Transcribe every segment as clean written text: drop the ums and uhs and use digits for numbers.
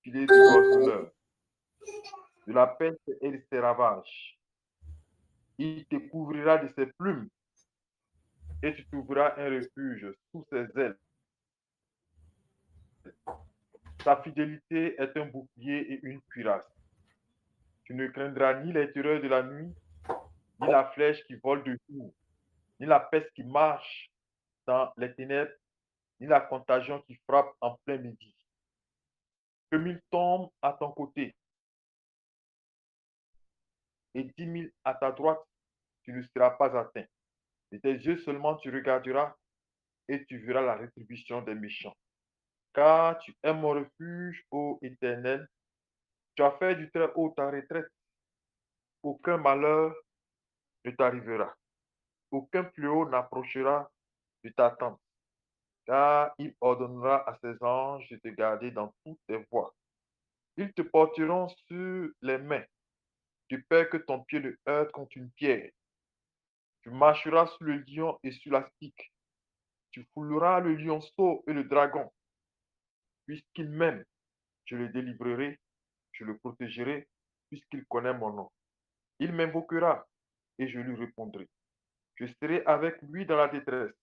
filet du gazoleur, de la peste et de ses ravages. Il te couvrira de ses plumes et tu trouveras un refuge sous ses ailes. Sa fidélité est un bouclier et une cuirasse. Tu ne craindras ni les terreurs de la nuit, ni la flèche qui vole de jour, ni la peste qui marche dans les ténèbres, ni la contagion qui frappe en plein midi. Que mille tombent à ton côté et 10 000 à ta droite, tu ne seras pas atteint. De tes yeux seulement tu regarderas et tu verras la rétribution des méchants. Car tu es mon refuge, ô Éternel. Tu as fait du très haut ta retraite. Aucun malheur ne t'arrivera. Aucun fléau n'approchera de ta tente. Car il ordonnera à ses anges de te garder dans toutes tes voies. Ils te porteront sur les mains, de peur que ton pied ne heurte contre une pierre. Tu marcheras sur le lion et sur l'astic. Tu fouleras le lionceau et le dragon. Puisqu'il m'aime, je le délivrerai, je le protégerai, puisqu'il connaît mon nom. Il m'invoquera et je lui répondrai. Je serai avec lui dans la détresse.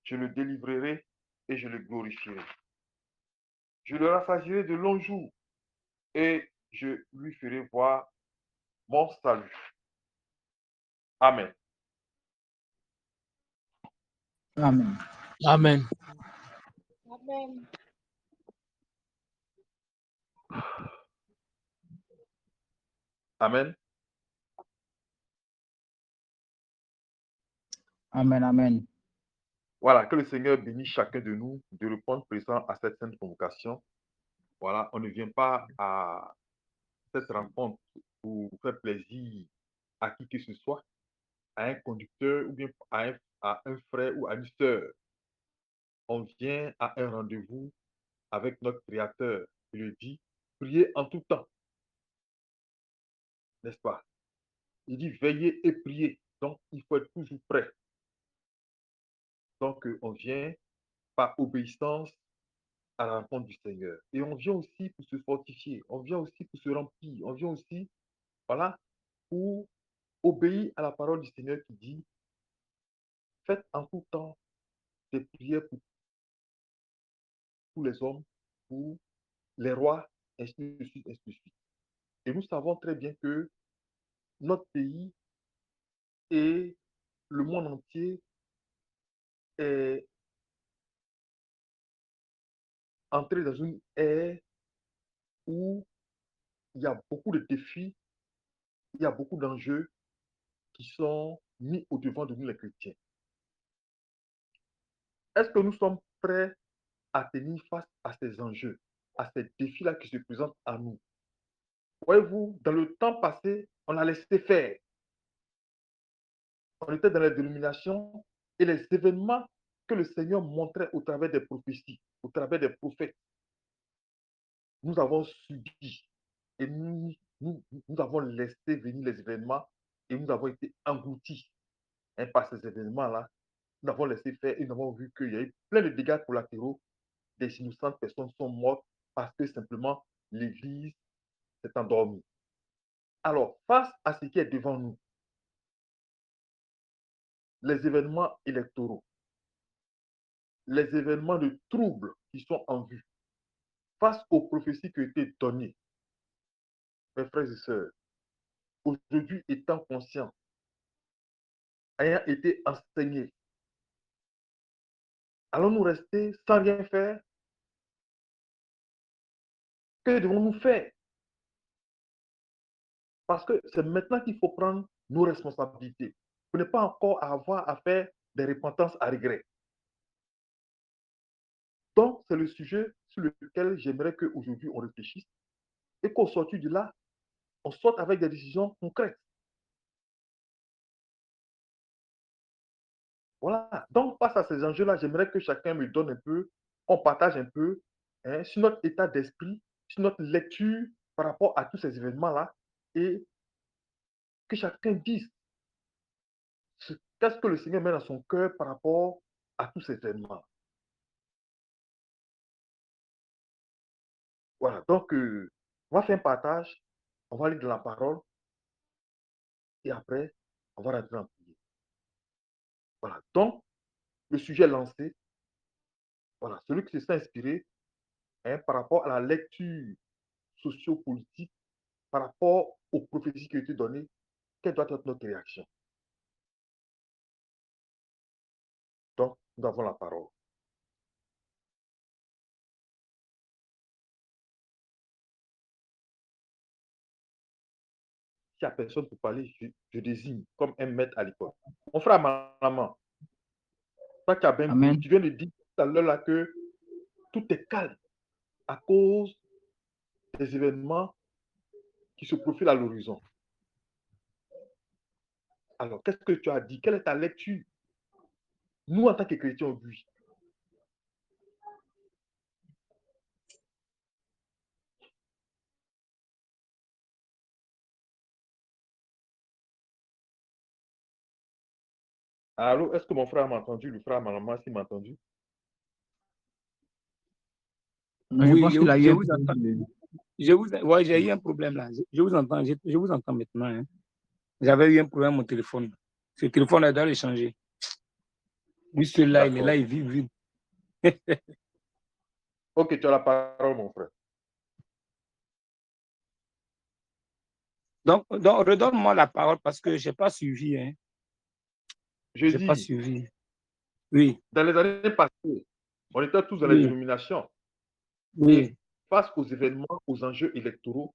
Je le délivrerai et je le glorifierai. Je le rassasirai de longs jours et je lui ferai voir mon salut. Amen. Amen. Amen. Amen. Amen. Amen. Amen. Voilà, que le Seigneur bénisse chacun de nous de répondre présent à cette sainte convocation. Voilà, on ne vient pas à cette rencontre pour faire plaisir à qui que ce soit, à un conducteur ou bien à un frère ou à une sœur. On vient à un rendez-vous avec notre Créateur. Il le dit, priez en tout temps, n'est-ce pas? Il dit, veillez et priez. Donc, il faut être toujours prêt. Donc, on vient par obéissance à la rencontre du Seigneur. Et on vient aussi pour se fortifier. On vient aussi pour se remplir. On vient aussi, voilà, pour obéir à la parole du Seigneur qui dit, faites en tout temps des prières pour tous les hommes, pour les rois, ainsi de suite, ainsi de suite. Et nous savons très bien que notre pays et le monde entier est entré dans une ère où il y a beaucoup de défis, il y a beaucoup d'enjeux qui sont mis au devant de nous les chrétiens. Est-ce que nous sommes prêts à tenir face à ces enjeux, à ces défis-là qui se présentent à nous? Voyez-vous, dans le temps passé, on a laissé faire. On était dans la dénomination et les événements que le Seigneur montrait au travers des prophéties, au travers des prophètes, nous avons subi et nous avons laissé venir les événements et nous avons été engloutis par ces événements-là. Nous avons laissé faire et nous avons vu qu'il y a eu plein de dégâts collatéraux. Des innocentes personnes sont mortes parce que simplement l'Église s'est endormie. Alors, face à ce qui est devant nous, les événements électoraux, les événements de troubles qui sont en vue, face aux prophéties qui ont été données, mes frères et sœurs, aujourd'hui étant conscients, ayant été enseignés, allons-nous rester sans rien faire? Que devons-nous faire? Parce que c'est maintenant qu'il faut prendre nos responsabilités. Pour ne pas encore avoir à faire des repentances à regret. Donc, c'est le sujet sur lequel j'aimerais qu'aujourd'hui on réfléchisse et qu'au sortir de là, on sorte avec des décisions concrètes. Voilà. Donc, face à ces enjeux-là, j'aimerais que chacun me donne un peu, on partage un peu sur notre état d'esprit, sur notre lecture par rapport à tous ces événements-là et que chacun dise qu'est-ce que le Seigneur met dans son cœur par rapport à tous ces événements. Voilà, donc on va faire un partage, on va lire de la parole et après, on va rentrer en prière. Voilà, donc le sujet lancé, voilà, celui qui se sent inspiré par rapport à la lecture sociopolitique, par rapport aux prophéties qui ont été données, quelle doit être notre réaction? Donc, nous avons la parole. S'il n'y a personne pour parler, je désigne comme un maître à l'école. Mon frère, ma maman, toi qui as bien Amen. compris, tu viens de dire tout à l'heure là que tout est calme à cause des événements qui se profilent à l'horizon. Alors, qu'est-ce que tu as dit? Quelle est ta lecture? Nous, en tant que chrétiens, aujourd'hui. Allô, est-ce que mon frère m'a entendu? Le frère, ma maman, est-ce qu'il m'a entendu? Non, je Oui, pense qu'il a eu je un vous problème entends. de- Ouais, j'ai eu un problème là. Je vous entends, je vous entends maintenant, hein. J'avais eu un problème avec mon téléphone. Ce téléphone, là, doit le changer. Lui, celui-là, il est là, D'accord. il vit. Ok, tu as la parole, mon frère. Donc, redonne-moi la parole parce que je n'ai pas suivi. Hein. Je Je n'ai pas dis, suivi. Oui, dans les années passées, on était tous dans les oui, dénominations. Et oui. face aux événements, aux enjeux électoraux,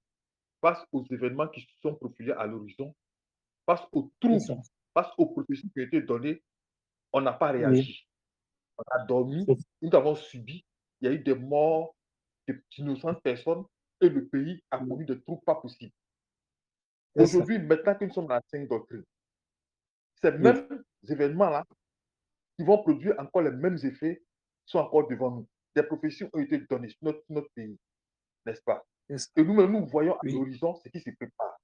face aux événements qui se sont profilés à l'horizon, face aux C'est troubles, ça. face aux prophéties qui ont été données, on n'a pas Oui, réagi. On a dormi, c'est ça. nous avons subi, il y a eu des morts d'innocentes personnes et le pays a connu des troubles pas possibles. C'est ça. Aujourd'hui, maintenant que nous sommes dans la sainte doctrine, ces Oui, mêmes événements-là qui vont produire encore les mêmes effets sont encore devant nous. Des prophéties ont été données sur notre pays, n'est-ce pas? c'est ça. Et nous-mêmes, nous voyons à Oui, l'horizon ce qui se prépare.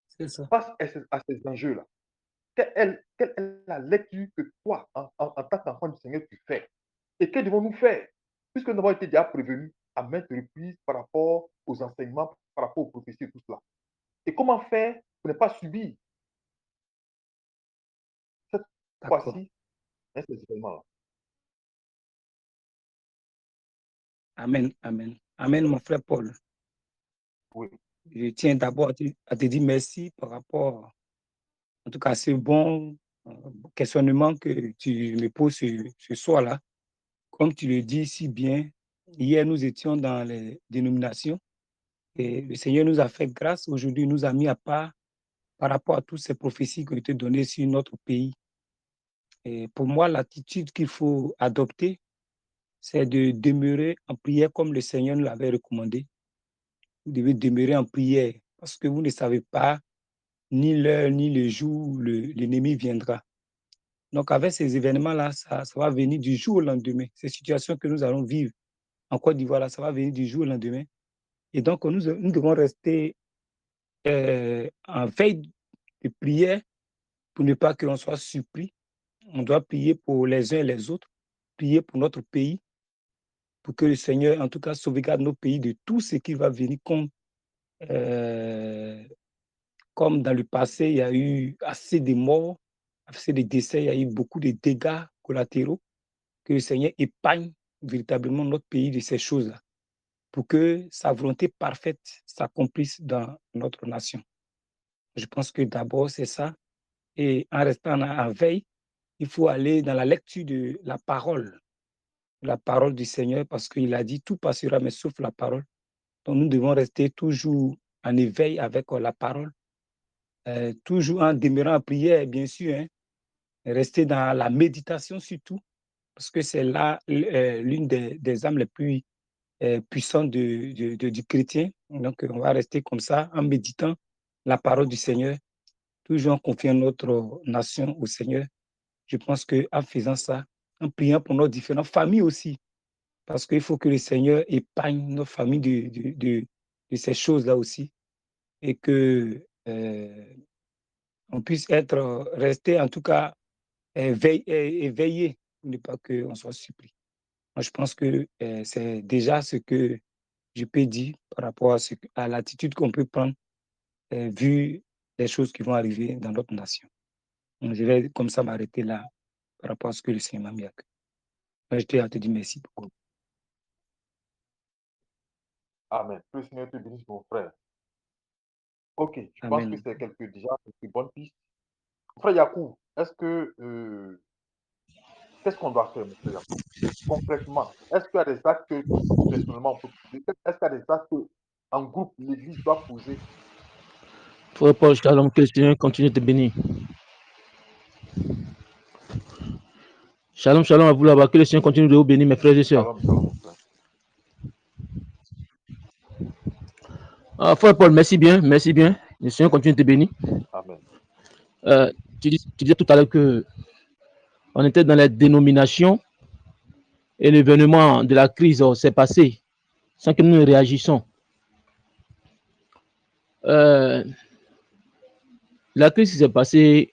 c'est ça. Face à ces enjeux-là, quelle est la lecture que toi, en tant qu'enfant du Seigneur, tu fais? Et que devons-nous faire? Puisque nous avons été déjà prévenus à maintes reprises par rapport aux enseignements, par rapport aux prophéties et tout cela. Et comment faire pour ne pas subir cette D'accord. fois-ci ces événements-là? Amen, amen. Amen, mon frère Paul. Oui, Je tiens d'abord à te dire merci par rapport, en tout cas, à ce bon questionnement que tu me poses ce soir-là. Comme tu le dis si bien, hier nous étions dans les dénominations et le Seigneur nous a fait grâce. Aujourd'hui, il nous a mis à part par rapport à toutes ces prophéties qui ont été données sur notre pays. Et pour moi, l'attitude qu'il faut adopter, c'est de demeurer en prière comme le Seigneur nous l'avait recommandé. Vous devez demeurer en prière parce que vous ne savez pas ni l'heure, ni le jour où l'ennemi viendra. Donc, avec ces événements-là, ça va venir du jour au lendemain. Ces situations que nous allons vivre en Côte d'Ivoire, là, ça va venir du jour au lendemain. Et donc, nous devons rester en veille de prière pour ne pas que l'on soit surpris. On doit prier pour les uns et les autres, prier pour notre pays, pour que le Seigneur, en tout cas, sauvegarde nos pays de tout ce qui va venir comme dans le passé, il y a eu assez de morts, assez de décès, il y a eu beaucoup de dégâts collatéraux, que le Seigneur épargne véritablement notre pays de ces choses-là, pour que sa volonté parfaite s'accomplisse dans notre nation. Je pense que d'abord, c'est ça. Et en restant en veille, il faut aller dans la lecture de la parole du Seigneur, parce qu'il a dit tout passera, mais sauf la parole. Donc nous devons rester toujours en éveil avec la parole, toujours en demeurant en prière, bien sûr, hein, rester dans la méditation surtout, parce que c'est là l'une des âmes les plus puissantes du chrétien. Donc on va rester comme ça en méditant la parole du Seigneur, toujours en confiant notre nation au Seigneur. Je pense qu'en faisant ça, en priant pour nos différentes familles aussi, parce qu'il faut que le Seigneur épargne nos familles de ces choses-là aussi, et que on puisse rester en tout cas éveillé pour ne pas qu'on soit surpris. Moi, je pense que c'est déjà ce que je peux dire par rapport à l'attitude qu'on peut prendre vu les choses qui vont arriver dans notre nation. Donc, je vais comme ça m'arrêter là par rapport à ce que le Seigneur m'a mis à cœur. Moi, je tiens à te dire merci beaucoup. Amen. Que le Seigneur te bénisse, mon frère. Ok, je pense que Amen. c'est déjà quelques bonnes pistes. Frère Yacoub, est-ce que qu'est-ce qu'on doit faire, mon frère Yacoub? Concrètement, est-ce qu'il y a des actes que personnellement on peut poser? Est-ce qu'il y a des actes qu'en groupe l'Église doit poser? Frère Paul, shalom, que le Seigneur continue de te bénir. Shalom, shalom à vous là-bas, que le Seigneur continue de vous bénir, mes frères et sœurs. Shalom, shalom, mon frère. Frère Paul, merci bien, merci bien. Le Seigneur continue de te bénir. Amen. Tu disais tout à l'heure que on était dans la dénomination et l'événement de la crise s'est passé sans que nous ne réagissons. La crise s'est passée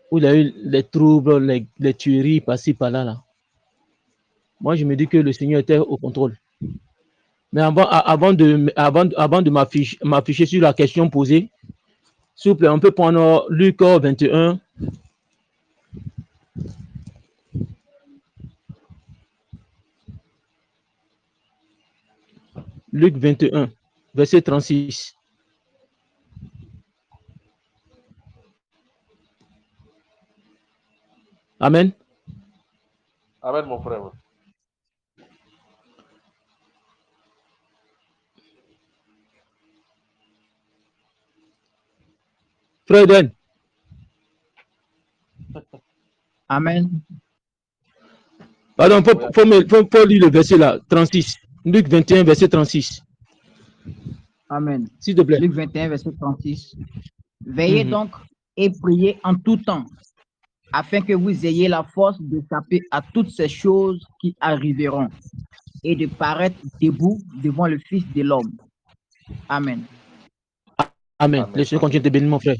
où il y a eu les troubles, les tueries par-ci, par-là. Moi, je me dis que le Seigneur était au contrôle. Mais avant de m'afficher sur la question posée, s'il vous plaît, on peut prendre Luc 21. Luc 21, verset 36. Amen. Amen, mon frère. Frère Eden. Amen. Pardon, faut lire le verset là, 36. Luc 21, verset 36. Amen. S'il te plaît. Luc 21, verset 36. Veillez donc et priez en tout temps, afin que vous ayez la force d'échapper à toutes ces choses qui arriveront et de paraître debout devant le Fils de l'homme. Amen. Amen. Le Seigneur continue de bénir, mon frère.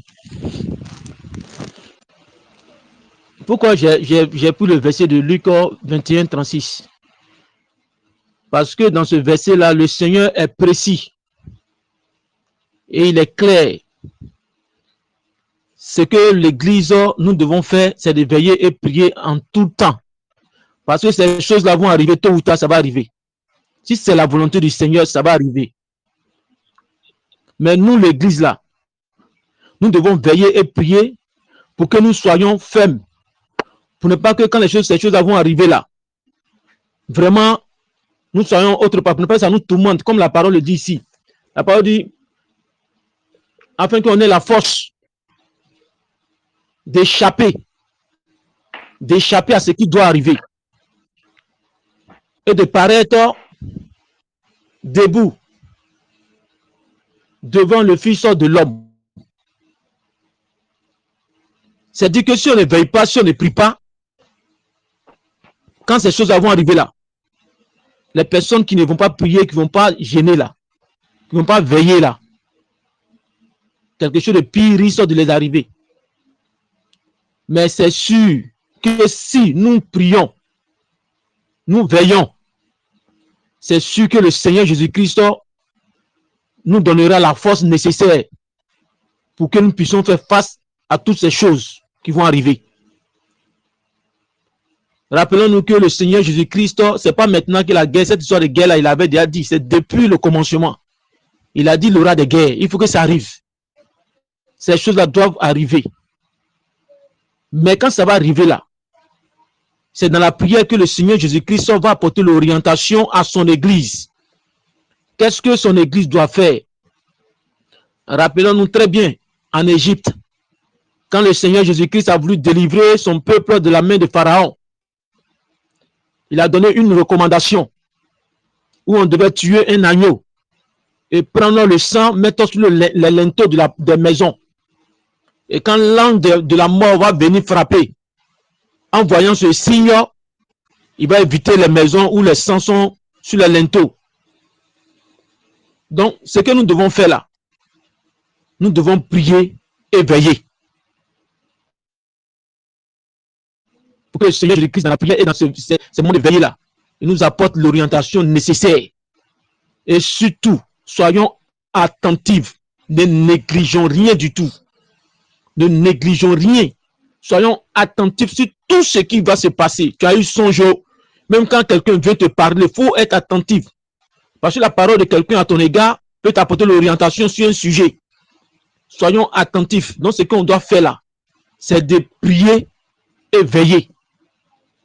Pourquoi j'ai pris le verset de Luc 21, 36? Parce que dans ce verset-là, le Seigneur est précis et il est clair. Ce que l'Église, nous devons faire, c'est de veiller et prier en tout temps. Parce que ces choses-là vont arriver tôt ou tard, ça va arriver. Si c'est la volonté du Seigneur, ça va arriver. Mais nous, l'Église là, nous devons veiller et prier pour que nous soyons fermes. Pour ne pas que quand ces choses vont arriver là, vraiment, nous soyons autre part. Pour ne pas que ça nous tourmente, comme la parole le dit ici. La parole dit, afin qu'on ait la force d'échapper à ce qui doit arriver et de paraître debout devant le Fils de l'homme. C'est-à-dire que si on ne veille pas, si on ne prie pas, quand ces choses vont arriver là, les personnes qui ne vont pas prier, qui ne vont pas gêner là, qui ne vont pas veiller là, quelque chose de pire risque de les arriver. Mais c'est sûr que si nous prions, nous veillons, c'est sûr que le Seigneur Jésus-Christ nous donnera la force nécessaire pour que nous puissions faire face à toutes ces choses qui vont arriver. Rappelons-nous que le Seigneur Jésus-Christ, c'est pas maintenant que la guerre, cette histoire de guerre là, il avait déjà dit, c'est depuis le commencement. Il a dit il y aura des guerres, il faut que ça arrive. Ces choses-là doivent arriver. Mais quand ça va arriver là, c'est dans la prière que le Seigneur Jésus-Christ va apporter l'orientation à son Église. Qu'est-ce que son Église doit faire? Rappelons-nous très bien, en Égypte, quand le Seigneur Jésus-Christ a voulu délivrer son peuple de la main de Pharaon, il a donné une recommandation où on devait tuer un agneau et prendre le sang, mettre sur les linteaux des maisons. Et quand l'ange de la mort va venir frapper, en voyant ce signe, il va éviter les maisons où les sangs sont sur les linteaux. Donc, ce que nous devons faire là, nous devons prier et veiller. Pour que le Seigneur Jésus-Christ dans la prière et dans ce moment de veiller là, il nous apporte l'orientation nécessaire Et surtout, soyons attentifs. Ne négligeons rien du tout. Ne négligeons rien. Soyons attentifs sur tout ce qui va se passer. Tu as eu son jour. Même quand quelqu'un vient te parler, il faut être attentif. Parce que la parole de quelqu'un à ton égard peut t'apporter l'orientation sur un sujet. Soyons attentifs. Donc, ce qu'on doit faire là, c'est de prier et veiller.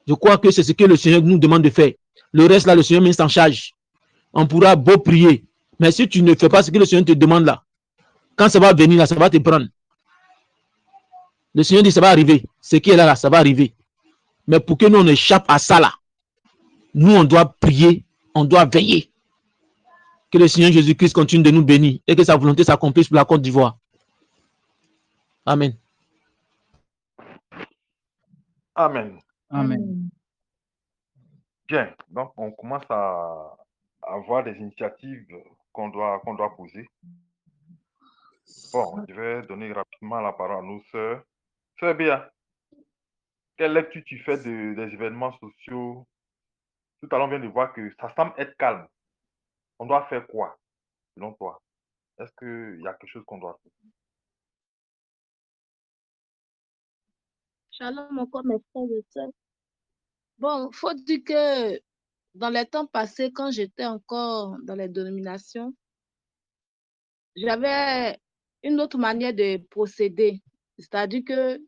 Je crois que c'est ce que le Seigneur nous demande de faire. Le reste là, le Seigneur met en charge. On pourra beau prier. Mais si tu ne fais pas ce que le Seigneur te demande là, quand ça va venir là, ça va te prendre. Le Seigneur dit ça va arriver. Ce qui est là, ça va arriver. Mais pour que nous on échappe à ça là, nous on doit prier, on doit veiller. Que le Seigneur Jésus-Christ continue de nous bénir et que sa volonté s'accomplisse pour la Côte d'Ivoire. Amen. Amen. Amen. Bien, donc on commence à avoir des initiatives qu'on doit poser. Bon, je vais donner rapidement la parole à nos sœurs. Sœur Béa, quelle lecture tu fais des événements sociaux? Tout à l'heure, on vient de voir que ça semble être calme. On doit faire quoi, selon toi? Est-ce qu'il y a quelque chose qu'on doit faire? Shalom encore mes frères et sœurs. Bon, faut dire que dans les temps passés, quand j'étais encore dans les dénominations, j'avais une autre manière de procéder. C'est-à-dire que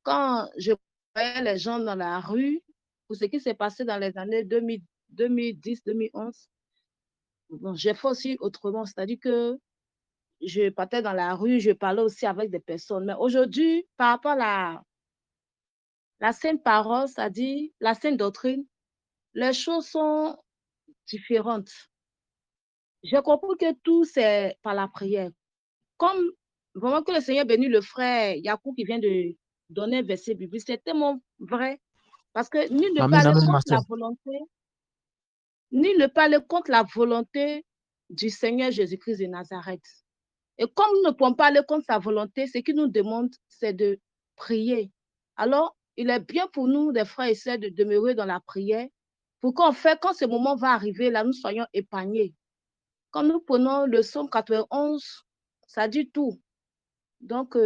quand je voyais les gens dans la rue, pour ce qui s'est passé dans les années 2010, 2011, bon, j'ai fait aussi autrement. C'est-à-dire que je partais dans la rue, je parlais aussi avec des personnes. Mais aujourd'hui, par rapport à la sainte parole, c'est-à-dire la sainte doctrine, les choses sont différentes. J'ai compris que tout, c'est par la prière. Comme vraiment que le Seigneur bénit le frère Yakou qui vient de donner un verset biblique, c'est tellement vrai. Parce que nul ne peut Amen, aller amen, contre master. la volonté, nul ne peut aller contre la volonté du Seigneur Jésus-Christ de Nazareth. Et comme nous ne pouvons pas aller contre sa volonté, ce qu'il nous demande, c'est de prier. Alors, il est bien pour nous, des frères et sœurs, de demeurer dans la prière pour qu'en fait, quand ce moment va arriver, là, nous soyons épargnés. Quand nous prenons le psaume 91, ça dit tout. Donc,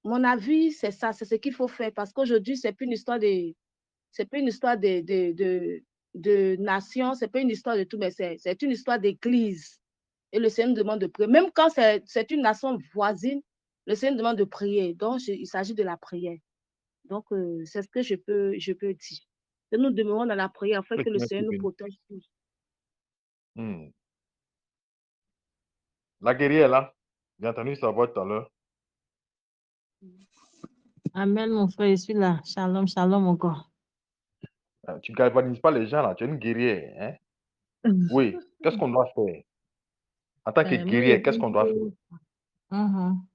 mon avis, c'est ça, c'est ce qu'il faut faire parce qu'aujourd'hui, c'est plus une histoire c'est plus une histoire de nation, c'est pas une histoire de tout, mais c'est une histoire d'église. Et le Seigneur nous demande de prier. Même quand c'est une nation voisine, le Seigneur nous demande de prier. Donc, il s'agit de la prière. Donc, c'est ce que je peux dire. Que nous demeurons dans la prière afin Le que le Seigneur te Seigneur nous bénisse. protège tous. La guerrière là, j'ai entendu sa voix tout à l'heure. Amen, mon frère, je suis là. Shalom, shalom encore. Tu ne galvanises pas les gens là, tu es une guerrière. Hein? Oui, qu'est-ce qu'on doit faire? En tant que Moi, je guerrière, qu'est-ce pense qu'on doit faire? Mhm.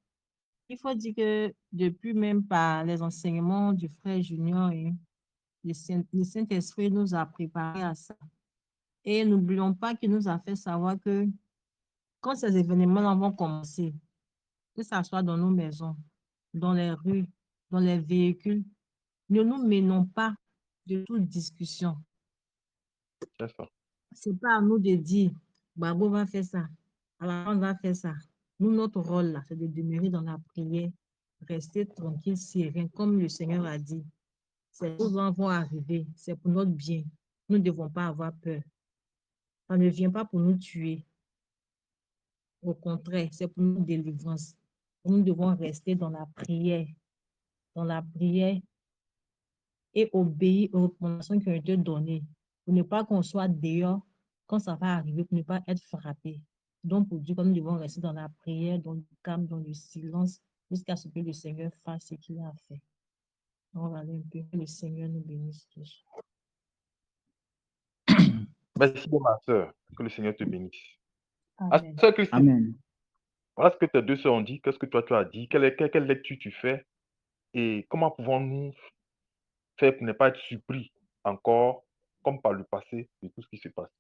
Il faut dire que depuis même par les enseignements du frère Junior, et le Saint-Esprit nous a préparés à ça. Et n'oublions pas qu'il nous a fait savoir que quand ces événements vont commencer, que ce soit dans nos maisons, dans les rues, dans les véhicules, ne nous mêlons pas de toute discussion. C'est ça. C'est pas à nous de dire, Babo va faire ça, on va faire ça. Nous, notre rôle là, c'est de demeurer dans la prière, rester tranquille, serein, comme le Seigneur a dit. Ces choses vont arriver, c'est pour notre bien. Nous ne devons pas avoir peur. Ça ne vient pas pour nous tuer. Au contraire, c'est pour notre délivrance. Nous devons rester dans la prière et obéir aux recommandations qui ont été données pour ne pas qu'on soit dehors quand ça va arriver, pour ne pas être frappé. Donc, pour Dieu, nous devons rester dans la prière, dans le calme, dans le silence, jusqu'à ce que le Seigneur fasse ce qu'il a fait. On va aller un peu, que le Seigneur nous bénisse tous. Merci, ma soeur. Que le Seigneur te bénisse. Amen. Sœur Christine, Amen. voilà ce que tes deux sœurs ont dit. Qu'est-ce que toi tu as dit? Quelle lecture tu fais? Et comment pouvons-nous faire pour ne pas être surpris encore, comme par le passé, de tout ce qui se passe?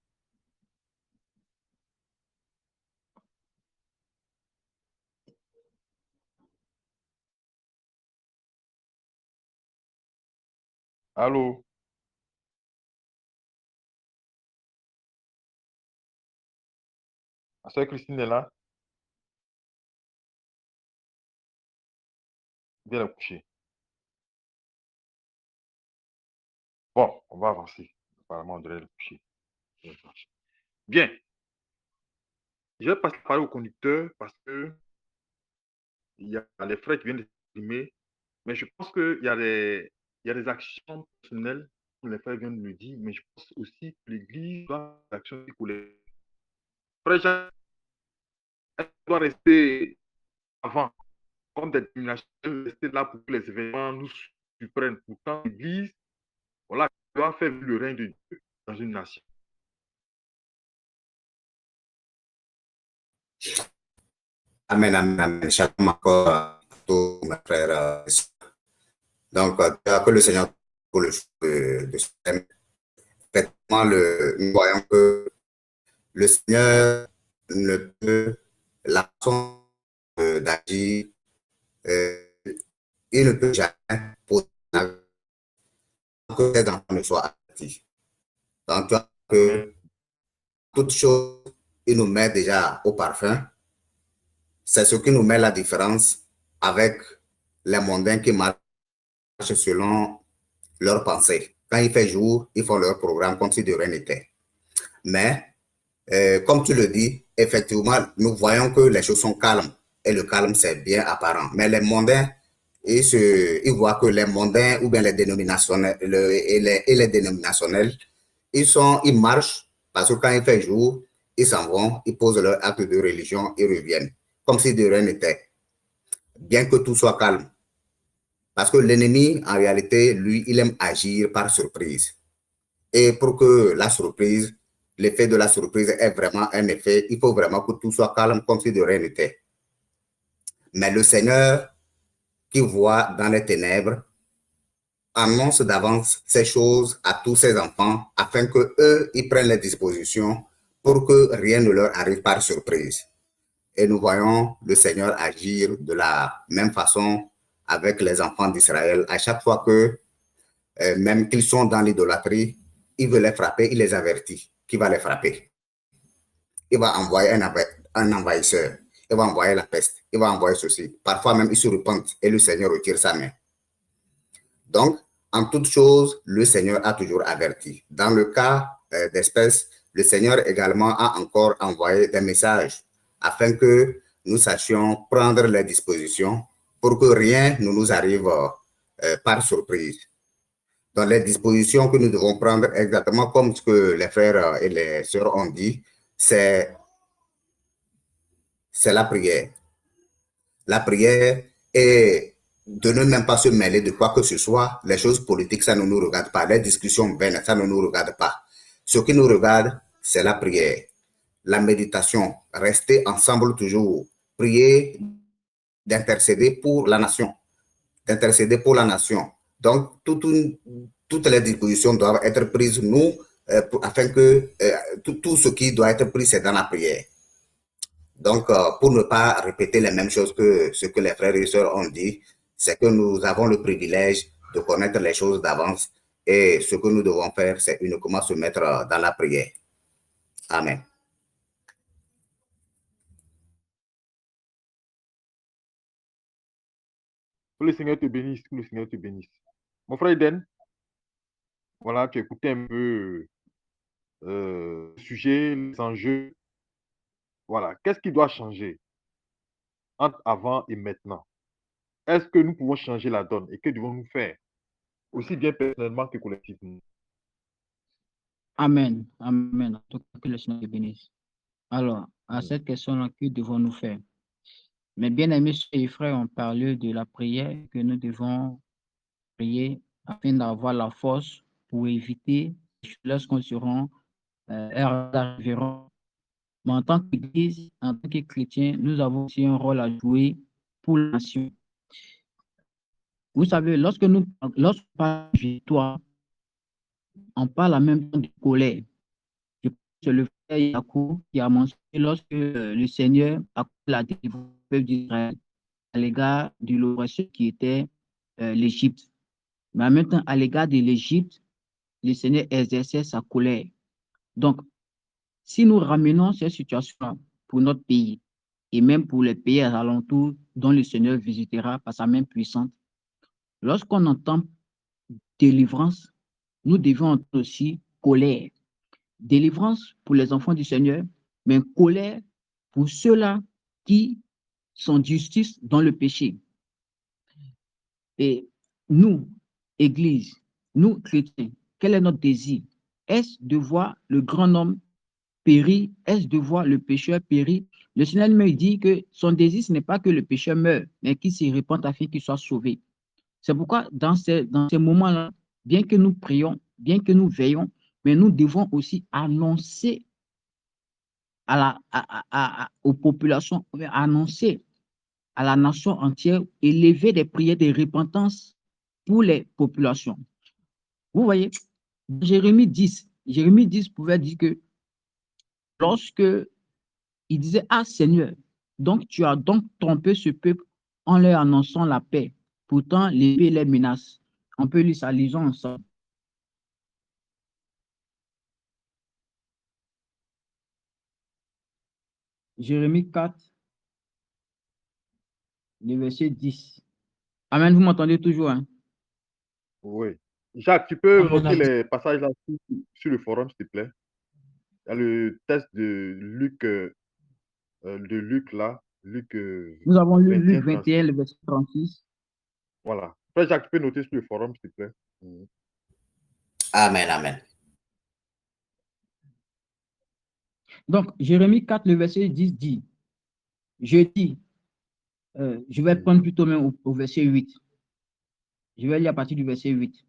Allô? La sœur Christine est là. Viens la coucher. Bon, on va avancer. Apparemment, on devrait le coucher. Bien. Je vais passer la parole au conducteur parce que il y a les frères qui viennent d'exprimer, mais je pense qu'il y a des actions personnelles, comme les frères viennent de le dire, mais je pense aussi que l'Église doit faire des actions collectives. Frère Jean, elle doit rester avant, comme des déterminations, rester là pour que les événements nous surprennent. Pourtant, l'Église, voilà, doit faire le règne de Dieu dans une nation. Amen, amen, amen. Shalom encore à tous mes frères. Donc, que le Seigneur pour le de ce thème. Effectivement, nous voyons que le Seigneur ne peut, la façon d'agir, il ne peut jamais pour que ces enfants ne soient avertis. Donc, que toute chose, il nous met déjà au parfum. C'est ce qui nous met la différence avec les mondains qui marchent selon leurs pensées. Quand il fait jour, ils font leur programme comme si de rien n'était. Mais, comme tu le dis, effectivement, nous voyons que les choses sont calmes. Et le calme, c'est bien apparent. Mais les mondains, ils voient que les mondains ou bien les dénominationnels, et les dénominationnels, ils marchent parce que quand il fait jour, ils s'en vont, ils posent leur acte de religion, ils reviennent. Comme si de rien n'était. Bien que tout soit calme. Parce que l'ennemi, en réalité, lui, il aime agir par surprise. Et pour que la surprise, l'effet de la surprise ait vraiment un effet, il faut vraiment que tout soit calme comme si de rien n'était. Mais le Seigneur, qui voit dans les ténèbres, annonce d'avance ces choses à tous ses enfants afin que eux, ils prennent les dispositions pour que rien ne leur arrive par surprise. Et nous voyons le Seigneur agir de la même façon avec les enfants d'Israël. À chaque fois que, même qu'ils sont dans l'idolâtrie, il veut les frapper, il les avertit qu'il va les frapper. Il va envoyer un envahisseur, il va envoyer la peste, il va envoyer ceci. Parfois même, il se repent et le Seigneur retire sa main. Donc, en toute chose, le Seigneur a toujours averti. Dans le cas d'espèce, le Seigneur également a encore envoyé des messages afin que nous sachions prendre les dispositions pour que rien ne nous arrive par surprise. Dans les dispositions que nous devons prendre, exactement comme ce que les frères et les sœurs ont dit, c'est la prière. La prière est de ne même pas se mêler de quoi que ce soit. Les choses politiques, ça ne nous regarde pas. Les discussions vaines, ça ne nous regarde pas. Ce qui nous regarde, c'est la prière. La méditation, rester ensemble toujours, prier, d'intercéder pour la nation. D'intercéder pour la nation. Donc, toutes les dispositions doivent être prises, nous, afin que tout ce qui doit être pris, c'est dans la prière. Donc, pour ne pas répéter les mêmes choses que ce que les frères et sœurs ont dit, c'est que nous avons le privilège de connaître les choses d'avance et ce que nous devons faire, c'est uniquement se mettre dans la prière. Amen. Que le Seigneur te bénisse, que le Seigneur te bénisse. Mon frère Eden, voilà, tu as écouté un peu le sujet, les enjeux. Voilà, qu'est-ce qui doit changer entre avant et maintenant? Est-ce que nous pouvons changer la donne et que devons-nous faire, aussi bien personnellement que collectivement? Amen. Amen. En tout cas, que le Seigneur te bénisse. Alors, à cette question-là, que devons-nous faire? Mes bien-aimés et frères ont parlé de la prière que nous devons prier afin d'avoir la force pour éviter lorsqu'on sera arriveront. Mais en tant qu'Église, en tant que chrétien, nous avons aussi un rôle à jouer pour la nation. Vous savez, lorsqu'on parle de victoire, on parle en même temps de colère. C'est le frère Yacoub qui a mentionné lorsque le Seigneur a la délivrance du peuple d'Israël à l'égard de l'oppression qui était l'Égypte. Mais en même temps, à l'égard de l'Égypte, le Seigneur exerçait sa colère. Donc, si nous ramenons cette situation-là pour notre pays et même pour les pays alentours dont le Seigneur visitera par sa main puissante. Lorsqu'on entend délivrance, nous devons entendre aussi colère. Délivrance pour les enfants du Seigneur, mais colère pour ceux-là qui sont justice dans le péché. Et nous, Église, nous, chrétiens, quel est notre désir? Est-ce de voir le grand homme périr? Est-ce de voir le pécheur périr? Le Seigneur me dit que son désir, ce n'est pas que le pécheur meure, mais qu'il s'y répande afin qu'il soit sauvé. C'est pourquoi dans ces moments-là, bien que nous prions, bien que nous veillons, mais nous devons aussi annoncer aux populations, annoncer à la nation entière, élever des prières de repentance pour les populations. Vous voyez, Jérémie 10 pouvait dire que lorsque il disait, ah Seigneur, donc tu as donc trompé ce peuple en leur annonçant la paix. Pourtant, l'épée les menace. On peut lire ça, lisons ensemble. Jérémie 4, le verset 10. Amen, vous m'entendez toujours, hein? Oui. Jacques, tu peux Amen, noter amen. les passages là sur le forum, s'il te plaît. Il y a le texte de Luc là, Luc Nous avons lu Luc 21, 36. 21, le verset 36. Voilà. Frère Jacques, tu peux noter sur le forum, s'il te plaît. Amen, amen. Donc, Jérémie 4, le verset 10 dit, je dis, je vais prendre plutôt même au verset 8. Je vais lire à partir du verset 8.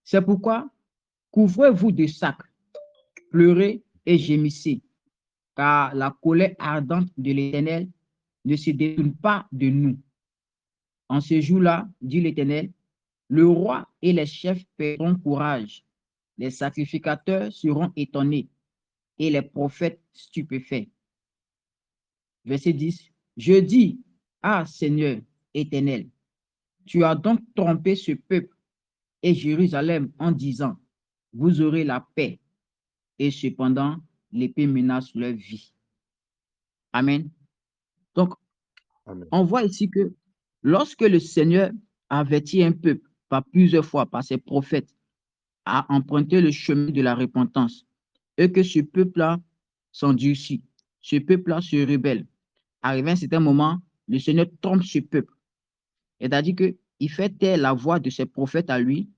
C'est pourquoi, couvrez-vous de sacs, pleurez et gémissez, car la colère ardente de l'Éternel ne se détourne pas de nous. En ce jour-là, dit l'Éternel, le roi et les chefs perdront courage, les sacrificateurs seront étonnés et les prophètes stupéfaits. Verset 10, je dis, ah Seigneur éternel, tu as donc trompé ce peuple et Jérusalem en disant, vous aurez la paix, et cependant l'épée menace leur vie. Amen. Donc, Amen. on voit ici que lorsque le Seigneur avertit un peuple par plusieurs fois par ses prophètes à emprunter le chemin de la repentance et que ce peuple-là s'endurcit, ce peuple-là se rebelle, arrivé à un certain moment, le Seigneur trompe ce peuple. C'est-à-dire qu'il fait taire la voix de ses prophètes à lui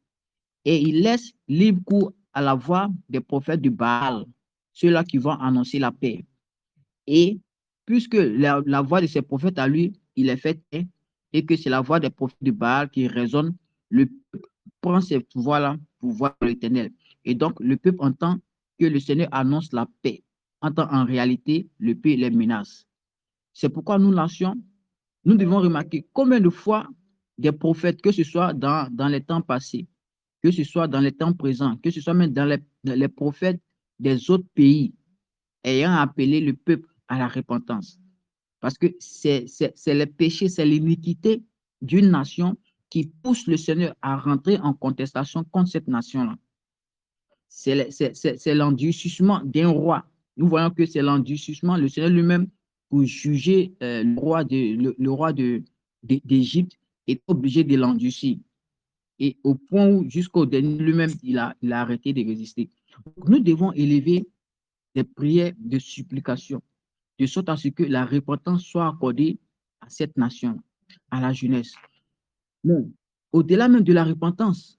et il laisse libre cours à la voix des prophètes de Baal, ceux-là qui vont annoncer la paix. Et puisque la voix de ses prophètes à lui, il est fait taire, et que c'est la voix des prophètes de Baal qui résonne, le peuple prend cette voix-là pour voir l'Éternel. Et donc, le peuple entend que le Seigneur annonce la paix, entend en réalité le pays les menace. C'est pourquoi nous, nations, nous devons remarquer combien de fois des prophètes, que ce soit dans les temps passés, que ce soit dans les temps présents, que ce soit même dans les prophètes des autres pays, ayant appelé le peuple à la repentance. Parce que c'est le péché, c'est l'iniquité d'une nation qui pousse le Seigneur à rentrer en contestation contre cette nation-là. C'est l'endurcissement d'un roi. Nous voyons que c'est l'endurcissement, le Seigneur lui-même, pour juger le roi d'Égypte, est obligé de l'endurcir. Et au point où, jusqu'au dernier, lui-même, il a arrêté de résister. Donc, nous devons élever des prières de supplication, de sorte à ce que la repentance soit accordée à cette nation, à la jeunesse. Mais au-delà même de la repentance,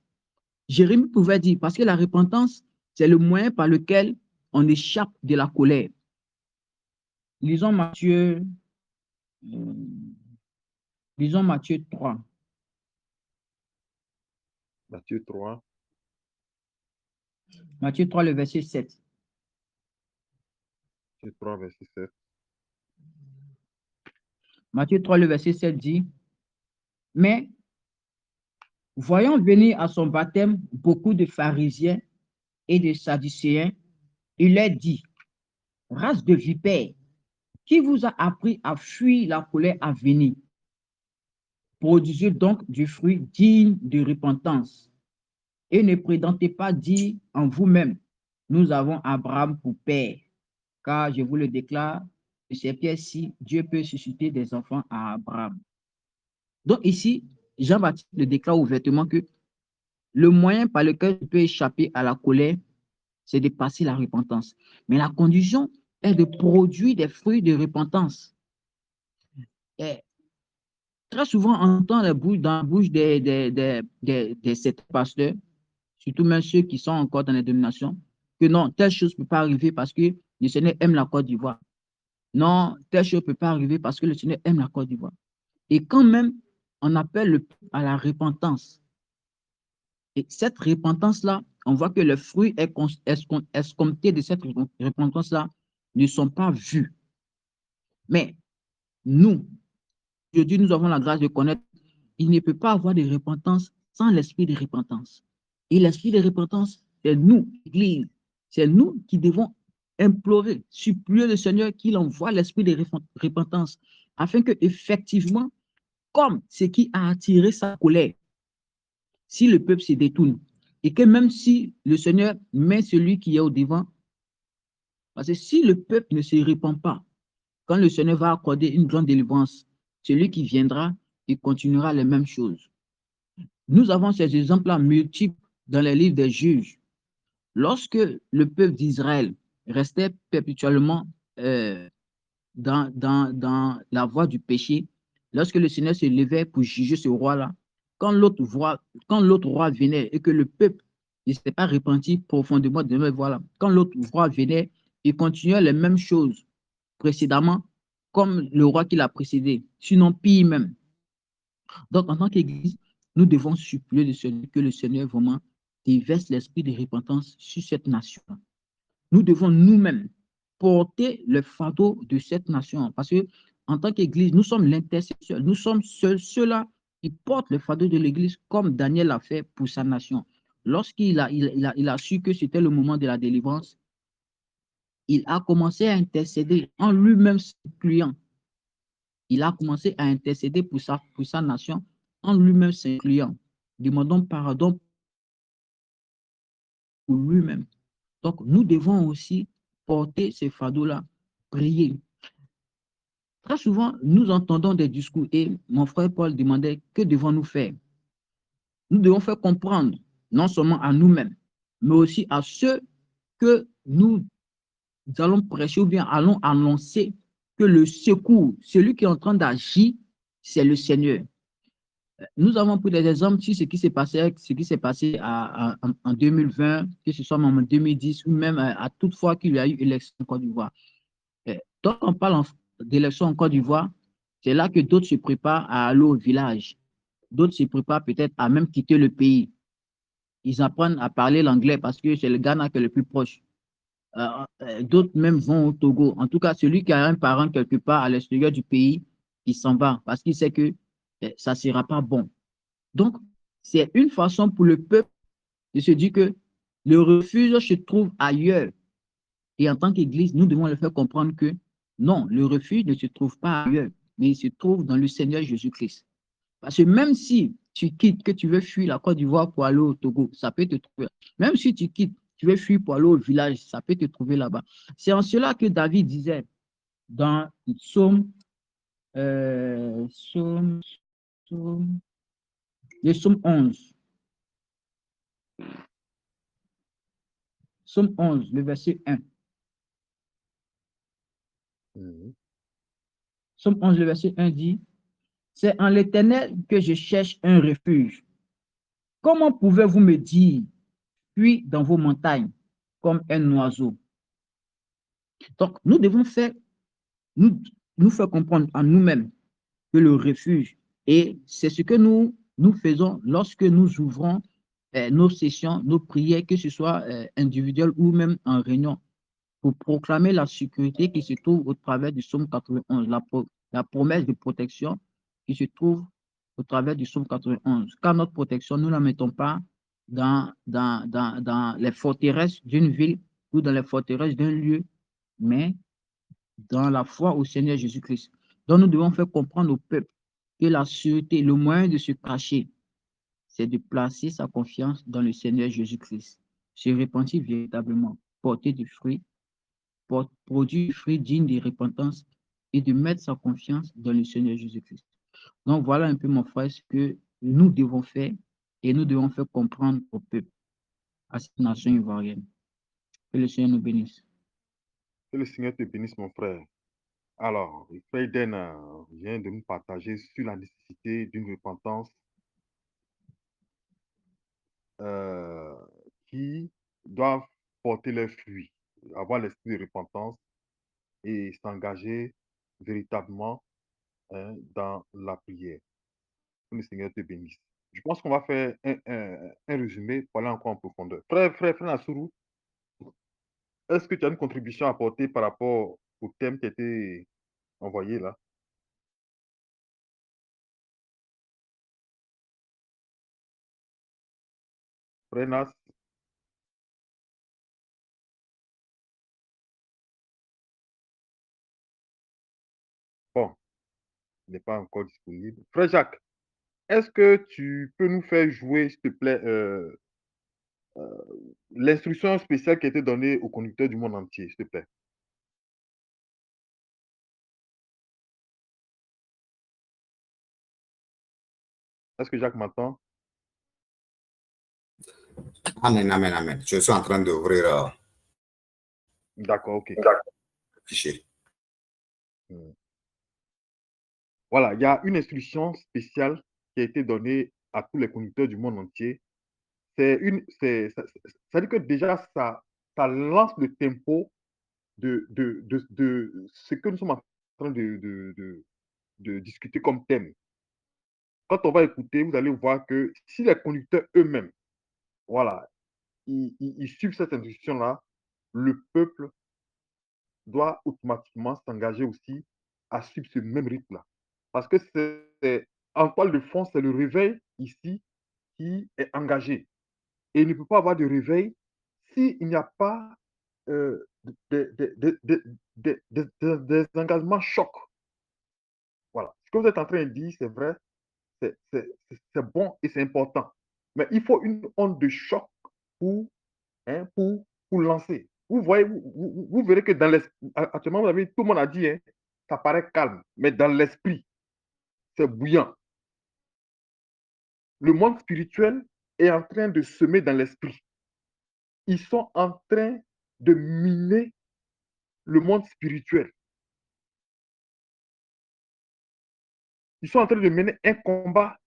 Jérémie pouvait dire, parce que la repentance, c'est le moyen par lequel on échappe de la colère. Lisons Matthieu 3. Matthieu 3. Matthieu 3, le verset 7. Matthieu 3, verset 7. Matthieu 3, le verset 7 dit, mais voyant venir à son baptême beaucoup de pharisiens et de sadducéens, il leur dit, race de vipères, qui vous a appris à fuir la colère à venir? Produisez donc du fruit digne de repentance. Et ne prétendez pas dire en vous-même, nous avons Abraham pour père, car je vous le déclare, de ces pierres, si Dieu peut susciter des enfants à Abraham. Donc ici, Jean-Baptiste le déclare ouvertement que le moyen par lequel tu peux échapper à la colère, c'est de passer la repentance. Mais la condition est de produire des fruits de repentance. Et très souvent, on entend dans la bouche des sept pasteurs, surtout même ceux qui sont encore dans les dominations, que non, telle chose ne peut pas arriver parce que le Seigneur aime la Côte d'Ivoire. Non, telle chose ne peut pas arriver parce que le Seigneur aime la Côte d'Ivoire. Et quand même, on appelle le peuple à la repentance. Et cette repentance-là, on voit que les fruits escomptés de cette repentance-là ne sont pas vus. Mais nous, aujourd'hui, nous avons la grâce de connaître, il ne peut pas avoir de repentance sans l'esprit de repentance. Et l'esprit de repentance, c'est nous, l'Église. C'est nous qui devons implorer, supplier le Seigneur qu'il envoie l'esprit de repentance, afin que, effectivement, comme ce qui a attiré sa colère, si le peuple se détourne, et que même si le Seigneur met celui qui est au devant, parce que si le peuple ne se répand pas, quand le Seigneur va accorder une grande délivrance, celui qui viendra, il continuera les mêmes choses. Nous avons ces exemples-là multiples dans les livres des juges. Lorsque le peuple d'Israël restait perpétuellement dans la voie du péché, lorsque le Seigneur se levait pour juger ce roi-là, quand l'autre roi venait et que le peuple ne s'était pas repenti profondément de cette voie-là, quand l'autre roi venait, il continuait les mêmes choses précédemment, comme le roi qui l'a précédé, sinon pire même. Donc, en tant qu'Église, nous devons supplier le Seigneur, que le Seigneur vraiment déverse l'esprit de repentance sur cette nation. Nous devons nous-mêmes porter le fardeau de cette nation, parce que en tant qu'Église, nous sommes l'intercesseur, nous sommes ceux-là qui portent le fardeau de l'Église, comme Daniel l'a fait pour sa nation. Lorsqu'il a su que c'était le moment de la délivrance, il a commencé à intercéder en lui-même s'incluant. Il a commencé à intercéder pour sa nation en lui-même s'incluant, demandant pardon pour lui-même. Donc, nous devons aussi porter ces fardeaux-là, prier. Très souvent, nous entendons des discours et mon frère Paul demandait que devons-nous faire. Nous devons faire comprendre, non seulement à nous-mêmes, mais aussi à ceux que nous allons prêcher ou bien allons annoncer que le secours, celui qui est en train d'agir, c'est le Seigneur. Nous avons pris des exemples sur ce qui s'est passé en 2020, que ce soit en 2010 ou même à toute fois qu'il y a eu élection en Côte d'Ivoire. Donc, on parle d'élection en Côte d'Ivoire, c'est là que d'autres se préparent à aller au village. D'autres se préparent peut-être à même quitter le pays. Ils apprennent à parler l'anglais parce que c'est le Ghana qui est le plus proche. D'autres même vont au Togo. En tout cas, celui qui a un parent quelque part à l'extérieur du pays, il s'en va parce qu'il sait que ça ne sera pas bon. Donc, c'est une façon pour le peuple de se dire que le refuge se trouve ailleurs. Et en tant qu'Église, nous devons le faire comprendre que non, le refuge ne se trouve pas ailleurs, mais il se trouve dans le Seigneur Jésus-Christ. Parce que même si tu quittes, que tu veux fuir la Côte d'Ivoire pour aller au Togo, ça peut te trouver. Même si tu quittes, tu veux fuir pour aller au village, ça peut te trouver là-bas. C'est en cela que David disait dans le psaume 11. Psaume 11, le verset 1. Psaume 11, le verset 1 dit, « C'est en l'Éternel que je cherche un refuge. Comment pouvez-vous me dire, puis dans vos montagnes, comme un oiseau? » Donc, nous devons nous faire comprendre à nous-mêmes que le refuge, et c'est ce que nous faisons lorsque nous ouvrons nos sessions, nos prières, que ce soit individuelles ou même en réunion, pour proclamer la sécurité qui se trouve au travers du psaume 91, la promesse de protection qui se trouve au travers du psaume 91. Car notre protection, nous ne la mettons pas dans les forteresses d'une ville ou dans les forteresses d'un lieu, mais dans la foi au Seigneur Jésus-Christ. Donc nous devons faire comprendre au peuple que la sûreté, le moyen de se cacher, c'est de placer sa confiance dans le Seigneur Jésus-Christ, se repentir véritablement, porter du fruit, produire du fruit digne de repentance et de mettre sa confiance dans le Seigneur Jésus-Christ. Donc voilà un peu, mon frère, ce que nous devons faire et nous devons faire comprendre au peuple, à cette nation ivoirienne. Que le Seigneur nous bénisse. Que le Seigneur te bénisse, mon frère. Alors, le frère Eden vient de nous partager sur la nécessité d'une repentance qui doit porter les fruits, avoir l'esprit de repentance et s'engager véritablement dans la prière. Que le Seigneur te bénisse. Je pense qu'on va faire un résumé pour aller encore en profondeur. Frère Nassourou, est-ce que tu as une contribution à apporter par rapport au thème qui a été envoyé là? Frère Nas, bon, il n'est pas encore disponible. Frère Jacques, est-ce que tu peux nous faire jouer, s'il te plaît, l'instruction spéciale qui a été donnée aux conducteurs du monde entier, s'il te plaît? Est-ce que Jacques m'entend? Amen, amen, amen. Je suis en train d'ouvrir D'accord, ok. le fichier. Voilà, il y a une instruction spéciale qui a été donnée à tous les conducteurs du monde entier. Ça dit que déjà, ça lance le tempo de ce que nous sommes en train de discuter comme thème. Quand on va écouter, vous allez voir que si les conducteurs eux-mêmes, voilà, ils suivent cette instruction-là, le peuple doit automatiquement s'engager aussi à suivre ce même rythme-là. Parce que en toile de fond, c'est le réveil ici qui est engagé. Et il ne peut pas avoir de réveil s'il n'y a pas des engagements chocs. Voilà. Ce que vous êtes en train de dire, c'est vrai, c'est bon et c'est important. Mais il faut une onde de choc pour, pour lancer. Vous voyez, vous verrez que dans l'esprit, actuellement, vous avez, tout le monde a dit, ça paraît calme, mais dans l'esprit, c'est bouillant. Le monde spirituel est en train de semer dans l'esprit. Ils sont en train de miner le monde spirituel. Ils sont en train de mener un combat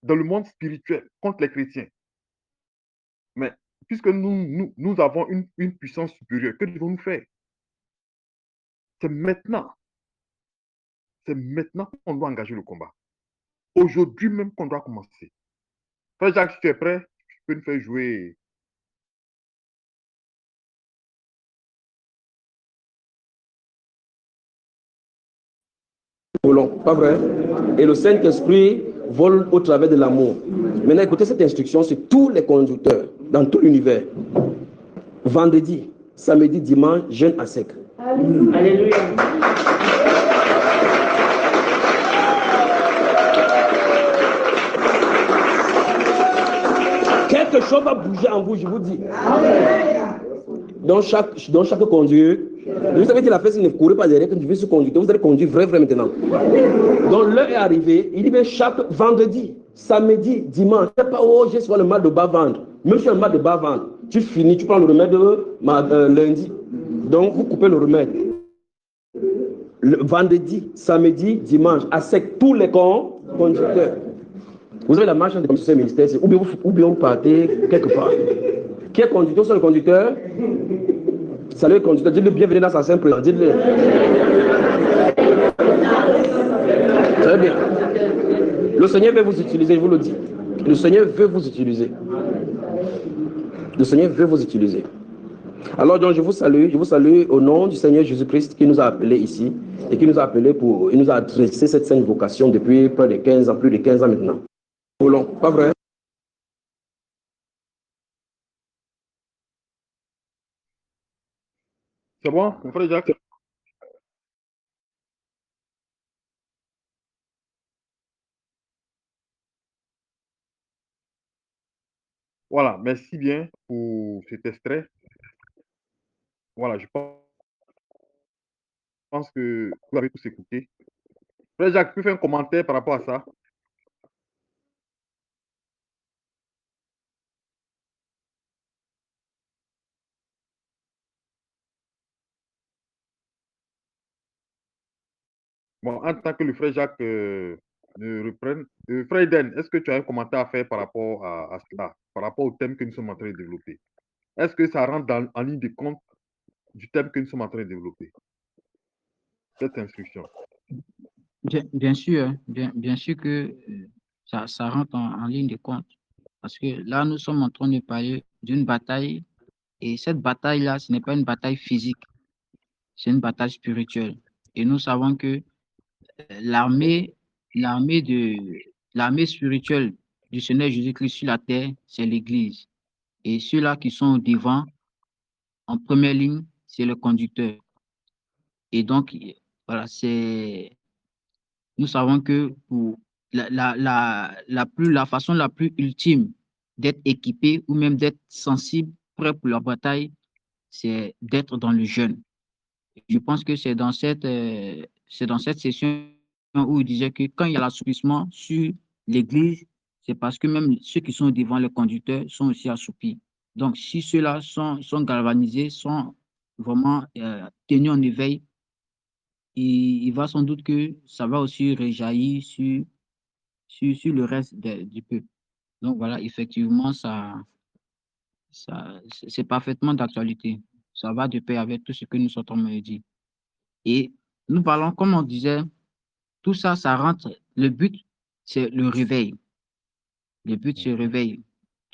dans le monde spirituel contre les chrétiens. Mais puisque nous avons une puissance supérieure, que devons-nous faire? C'est maintenant. C'est maintenant qu'on doit engager le combat. Aujourd'hui même qu'on doit commencer. Frère Jacques, si tu es prêt, tu peux nous faire jouer. Volons, pas vrai? Et le Saint-Esprit vole au travers de l'amour. Maintenant, écoutez cette instruction sur tous les conducteurs dans tout l'univers. Vendredi, samedi, dimanche, jeûne à sec. Alléluia. Quelque chose va bouger en vous, je vous dis. Dans chaque conduite, vous savez que la fête, ne courez pas derrière, quand tu veux se conduire, vous allez conduire vrai maintenant. Donc l'heure est arrivée, il dit mais chaque vendredi, samedi, dimanche, c'est pas oh, j'ai souvent le mal de bas-ventre. Même si tu as le mal de bas-ventre, tu finis, tu prends le remède lundi. Donc vous coupez le remède. Le vendredi, samedi, dimanche, à sec tous les conducteurs. Vous avez la marche de ce ministère, ou bien vous partez quelque part. Qui est conducteur? C'est le conducteur. Salut le conducteur, dites-le bienvenue dans sa sainte présence. Dites-le. Très bien. Le Seigneur veut vous utiliser, je vous le dis. Le Seigneur veut vous utiliser. Le Seigneur veut vous utiliser. Alors donc je vous salue au nom du Seigneur Jésus-Christ qui nous a appelés ici et qui nous a appelés il nous a adressé cette sainte vocation depuis près de 15 ans, plus de 15 ans maintenant. Voulons, pas vrai? C'est bon, mon frère Jacques? Voilà, merci bien pour cet extrait. Voilà, je pense pense que vous avez tous écouté. Frère Jacques, tu peux faire un commentaire par rapport à ça? Bon, en tant que le frère Jacques ne reprenne, frère Eden, est-ce que tu as un commentaire à faire par rapport à cela, par rapport au thème que nous sommes en train de développer? Est-ce que ça rentre en ligne de compte du thème que nous sommes en train de développer, cette instruction? Bien sûr, hein, bien sûr que ça rentre en ligne de compte. Parce que là, nous sommes en train de parler d'une bataille. Et cette bataille-là, ce n'est pas une bataille physique, c'est une bataille spirituelle. Et nous savons que l'armée, l'armée spirituelle du Seigneur Jésus-Christ sur la terre, c'est l'Église. Et ceux-là qui sont au devant, en première ligne, c'est le conducteur. Et donc, voilà, nous savons que pour la façon la plus ultime d'être équipé ou même d'être sensible, prêt pour la bataille, c'est d'être dans le jeûne. Je pense que c'est dans cette session où il disait que quand il y a l'assouplissement sur l'Église, c'est parce que même ceux qui sont devant le conducteur sont aussi assoupis. Donc, si ceux-là sont galvanisés, sont vraiment tenus en éveil, il va sans doute que ça va aussi réjaillir sur le reste du peuple. Donc, voilà, effectivement, c'est parfaitement d'actualité. Ça va de pair avec tout ce que nous sommes en train de dire. Et nous parlons, comme on disait, tout ça, ça rentre. Le but, c'est le réveil. Le but, c'est le réveil.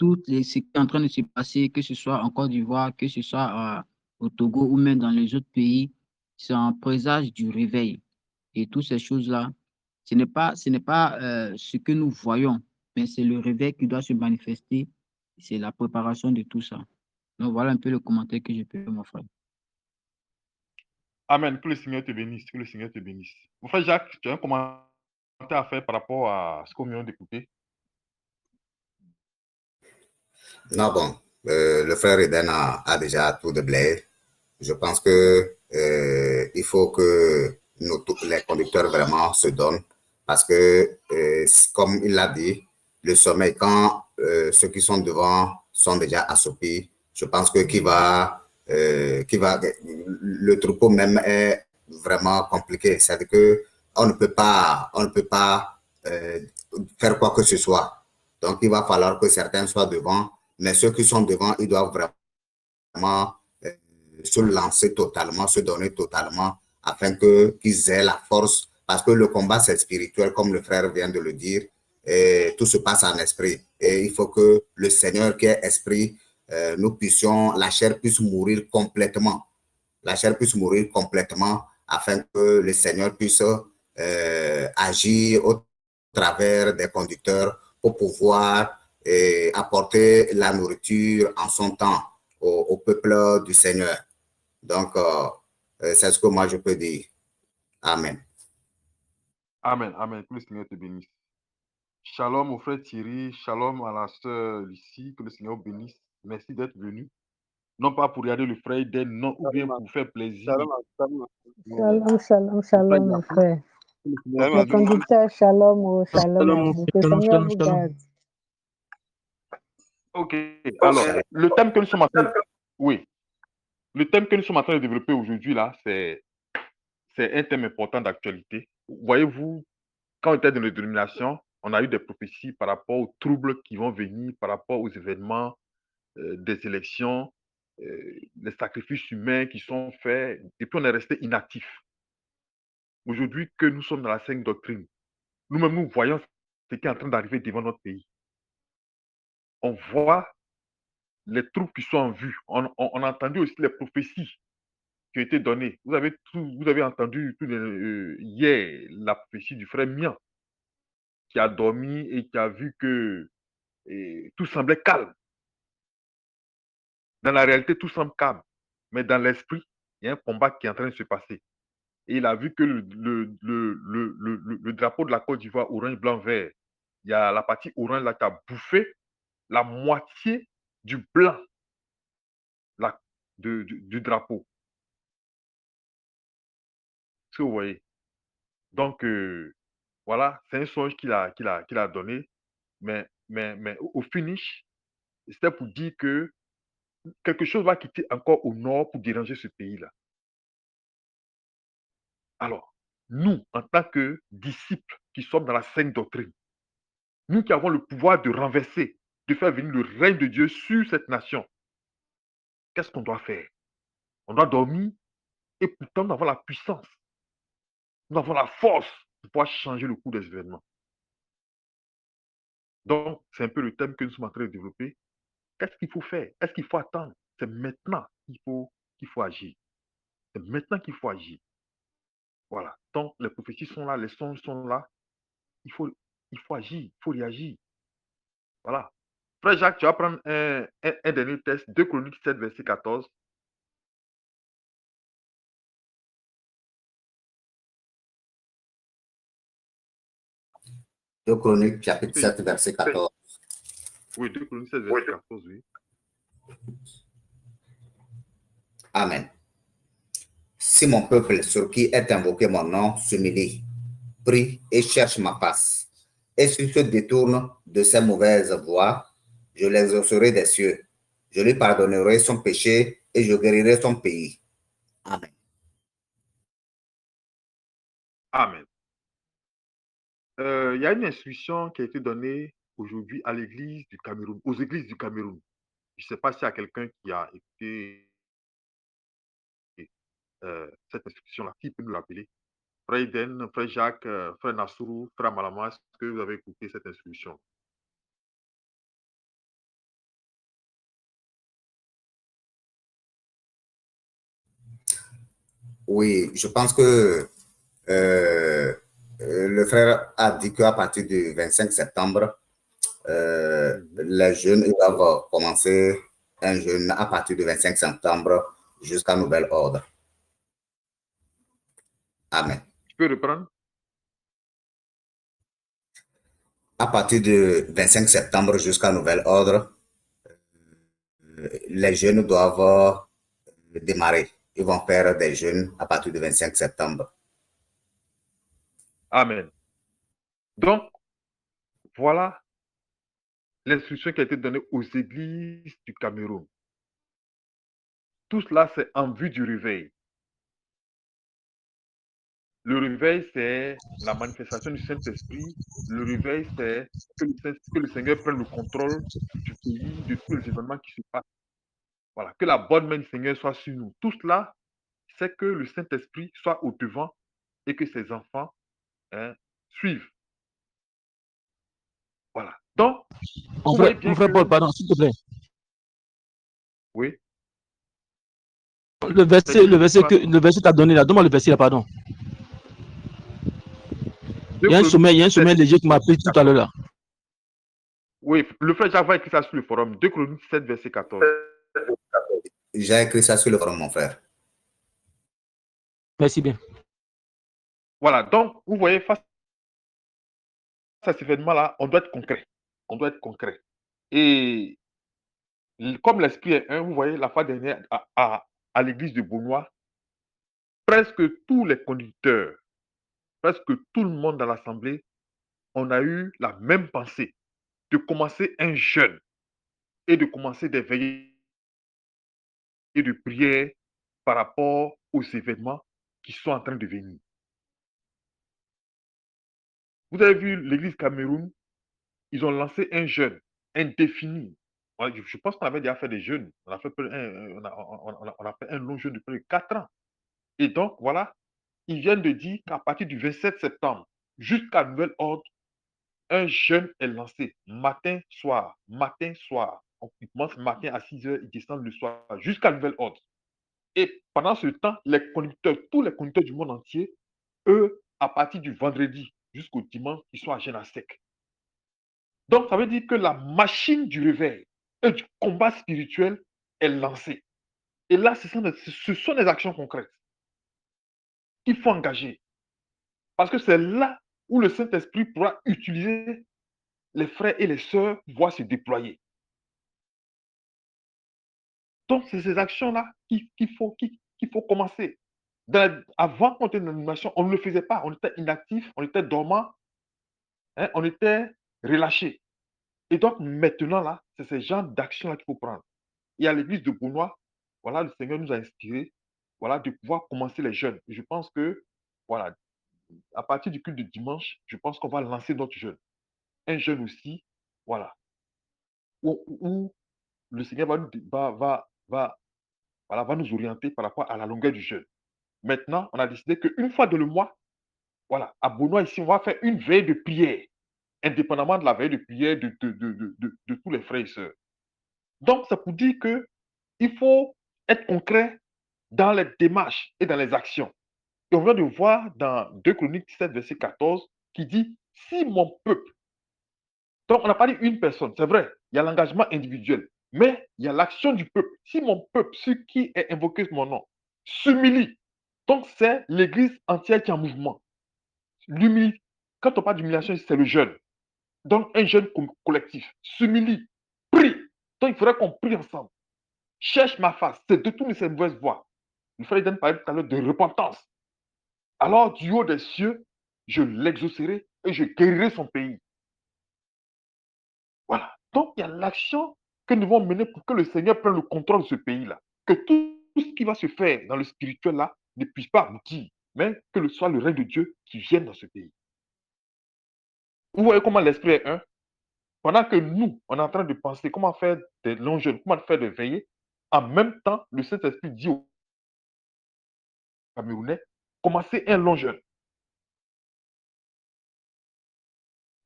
Ce qui est en train de se passer, que ce soit en Côte d'Ivoire, que ce soit au Togo ou même dans les autres pays, c'est un présage du réveil. Et toutes ces choses-là, ce n'est pas ce que nous voyons, mais c'est le réveil qui doit se manifester. C'est la préparation de tout ça. Donc voilà un peu le commentaire que je peux faire, mon frère. Amen. Que le Seigneur te bénisse. Que le Seigneur te bénisse. Mon frère Jacques, tu as un commentaire à faire par rapport à ce qu'on vient d'écouter? Non, bon, le frère Eden a déjà tout déblayé. Je pense que il faut que les conducteurs vraiment se donnent parce que, comme il l'a dit, le sommeil, quand ceux qui sont devant sont déjà assoupis, je pense que le troupeau même est vraiment compliqué. C'est-à-dire que on ne peut pas faire quoi que ce soit. Donc, il va falloir que certains soient devant, mais ceux qui sont devant, ils doivent vraiment se lancer totalement, se donner totalement, afin qu'ils aient la force, parce que le combat, c'est spirituel, comme le frère vient de le dire, et tout se passe en esprit. Et il faut que le Seigneur qui est esprit, la chair puisse mourir complètement. La chair puisse mourir complètement, afin que le Seigneur puisse agir au travers des conducteurs pour pouvoir apporter la nourriture en son temps au peuple du Seigneur. Donc, c'est ce que moi je peux dire. Amen. Amen. Amen. Que le Seigneur te bénisse. Shalom au frère Thierry. Shalom à la sœur Lucie. Que le Seigneur bénisse. Merci d'être venu. Non pas pour regarder le frère Eden, non, ou bien pour faire plaisir. Shalom, shalom, shalom, mon frère. Le conducteur, shalom, shalom. Que le Seigneur vous garde. Ok. Alors, le thème que nous sommes en train de... Oui. Le thème que nous sommes en train de développer aujourd'hui, là, c'est un thème important d'actualité. Voyez-vous, quand on était dans les dénominations, on a eu des prophéties par rapport aux troubles qui vont venir, par rapport aux événements des élections, les sacrifices humains qui sont faits, et puis on est resté inactif. Aujourd'hui que nous sommes dans la sainte doctrine, nous-mêmes, nous voyons ce qui est en train d'arriver devant notre pays. On voit les troubles qui sont en vue. On a entendu aussi les prophéties qui ont été données. Vous avez entendu hier la prophétie du frère Mian qui a dormi et qui a vu que tout semblait calme. Dans la réalité, tout semble calme. Mais dans l'esprit, il y a un combat qui est en train de se passer. Et il a vu que le drapeau de la Côte d'Ivoire, orange, blanc, vert, il y a la partie orange là qui a bouffé la moitié du blanc du drapeau. Est-ce que vous voyez? Donc, voilà, c'est un songe qu'il a donné. Mais au finish, c'était pour dire que quelque chose va quitter encore au nord pour déranger ce pays-là. Alors, nous, en tant que disciples qui sommes dans la sainte doctrine, nous qui avons le pouvoir de renverser, de faire venir le règne de Dieu sur cette nation, qu'est-ce qu'on doit faire? On doit dormir et pourtant nous avons la puissance, nous avons la force pour pouvoir changer le cours des événements. Donc, c'est un peu le thème que nous sommes en train de développer. Qu'est-ce qu'il faut faire? Est-ce qu'il faut attendre? C'est maintenant qu'il faut agir. C'est maintenant qu'il faut agir. Voilà. Donc, les prophéties sont là, les songes sont là. Il faut agir, il faut réagir. Voilà. Frère Jacques, tu vas prendre un dernier test, 2 Chroniques 7, verset 14. Deux Chroniques, chapitre 7, verset 14. Oui, 2 Chroniques 7, verset 14, oui. Amen. Si mon peuple, sur qui est invoqué mon nom, s'humilie, prie et cherche ma face, et s'il se détourne de ses mauvaises voies, je l'exaucerai des cieux. Je lui pardonnerai son péché et je guérirai son pays. Amen. Amen. Il y a une instruction qui a été donnée aujourd'hui à l'église du Cameroun, aux églises du Cameroun. Je ne sais pas s'il y a quelqu'un qui a écouté cette instruction-là, qui peut nous l'appeler. Frère Eden, Frère Jacques, Frère Nassourou, Frère Malama, est-ce que vous avez écouté cette instruction? Oui, je pense que le frère a dit qu'à partir du 25 septembre, les jeunes doivent commencer un jeûne à partir du 25 septembre jusqu'à nouvel ordre. Amen. Tu peux reprendre? À partir du 25 septembre jusqu'à nouvel ordre, les jeunes doivent démarrer. Ils vont faire des jeûnes à partir du 25 septembre. Amen. Donc, voilà l'instruction qui a été donnée aux églises du Cameroun. Tout cela, c'est en vue du réveil. Le réveil, c'est la manifestation du Saint-Esprit. Le réveil, c'est que le Seigneur prenne le contrôle du pays, de tous les événements qui se passent. Voilà, que la bonne main du Seigneur soit sur nous. Tout cela, c'est que le Saint-Esprit soit au devant et que ses enfants suivent. Voilà. Donc, Mon frère Paul, pardon, s'il te plaît. Oui. Le verset que tu as donné là, donne-moi le verset là, pardon. Il y a un sommeil léger qui m'a pris tout à l'heure là. Oui, le frère Jacques va écrire ça sur le forum. 2 Chroniques 7, verset 14. J'ai écrit ça sur le forum, mon frère. Merci bien. Voilà, donc, vous voyez, face à cet événement-là, on doit être concret. On doit être concret. Et comme l'esprit est un, vous voyez, la fois dernière, à l'église de Beaunois, presque tous les conducteurs, presque tout le monde dans l'assemblée, on a eu la même pensée de commencer un jeûne et de commencer des veillées et de prières par rapport aux événements qui sont en train de venir. Vous avez vu l'église Cameroun, ils ont lancé un jeûne indéfini. Je pense qu'on avait déjà fait des jeûnes. On a fait un long jeûne de près de 4 ans. Et donc, voilà, ils viennent de dire qu'à partir du 27 septembre jusqu'à nouvel ordre, un jeûne est lancé matin, soir, matin, soir. Il commence matin à 6 heures, il descend le soir jusqu'à nouvel ordre. Et pendant ce temps, les conducteurs, tous les conducteurs du monde entier, eux, à partir du vendredi jusqu'au dimanche, ils sont à jeûne à sec. Donc, ça veut dire que la machine du réveil et du combat spirituel est lancée. Et là, ce sont des actions concrètes qu'il faut engager. Parce que c'est là où le Saint-Esprit pourra utiliser les frères et les sœurs pour pouvoir se déployer. Donc, c'est ces actions-là qu'il faut commencer. Avant qu'on était dans l'animation, on ne le faisait pas. On était inactif, on était dormant, hein, on était relâché. Et donc maintenant, là, c'est ce genre d'action-là qu'il faut prendre. Et à l'église de Beaunois, voilà, le Seigneur nous a inspiré, voilà, de pouvoir commencer les jeûnes. Je pense que, voilà, à partir du culte de dimanche, je pense qu'on va lancer notre jeûne. Un jeûne aussi, voilà, où le Seigneur va nous orienter par rapport à la longueur du jeûne. Maintenant, on a décidé qu'une fois dans le mois, voilà, à Beaunois ici, on va faire une veille de prière, indépendamment de la veille de prière de tous les frères et sœurs. Donc, c'est pour dire qu'il faut être concret dans les démarches et dans les actions. Et on vient de voir dans 2 Chroniques 17, verset 14, qui dit, si mon peuple, donc on n'a pas dit une personne, c'est vrai, il y a l'engagement individuel, mais il y a l'action du peuple. Si mon peuple, ceux qui est invoqué mon nom, s'humilie, donc c'est l'église entière qui est en mouvement. L'humilité, quand on parle d'humiliation, c'est le jeûne. Donc un jeûne collectif, s'humilie, prie. Donc il faudrait qu'on prie ensemble. Cherche ma face, c'est de toutes ces mauvaises voies. Le frère Eden parlait tout à l'heure de repentance. Alors du haut des cieux, je l'exaucerai et je guérirai son pays. Voilà. Donc il y a l'action que nous devons mener pour que le Seigneur prenne le contrôle de ce pays-là. Que tout ce qui va se faire dans le spirituel là ne puisse pas aboutir, mais que ce soit le règne de Dieu qui vienne dans ce pays. Vous voyez comment l'esprit est un? Pendant que nous, on est en train de penser comment faire des longs jeûnes, comment faire des veillées, en même temps, le Saint-Esprit dit aux Camerounais, commencez un long jeûne.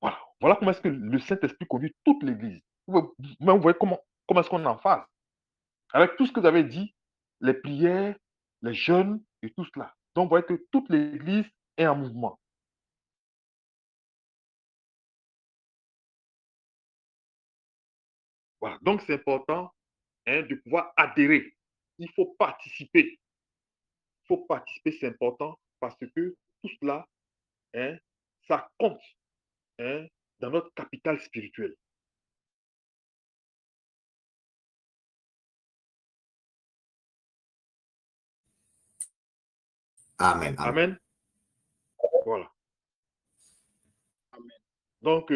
Voilà. Voilà comment est-ce que le Saint-Esprit conduit toute l'Église. Mais vous voyez comment est-ce qu'on est en phase. Avec tout ce que vous avez dit, les prières, les jeûnes et tout cela. Donc, vous voyez que toute l'Église est en mouvement. Voilà. Donc, c'est important de pouvoir adhérer. Il faut participer. Il faut participer, c'est important parce que tout cela, ça compte dans notre capital spirituel. Amen. Amen. Voilà. Donc,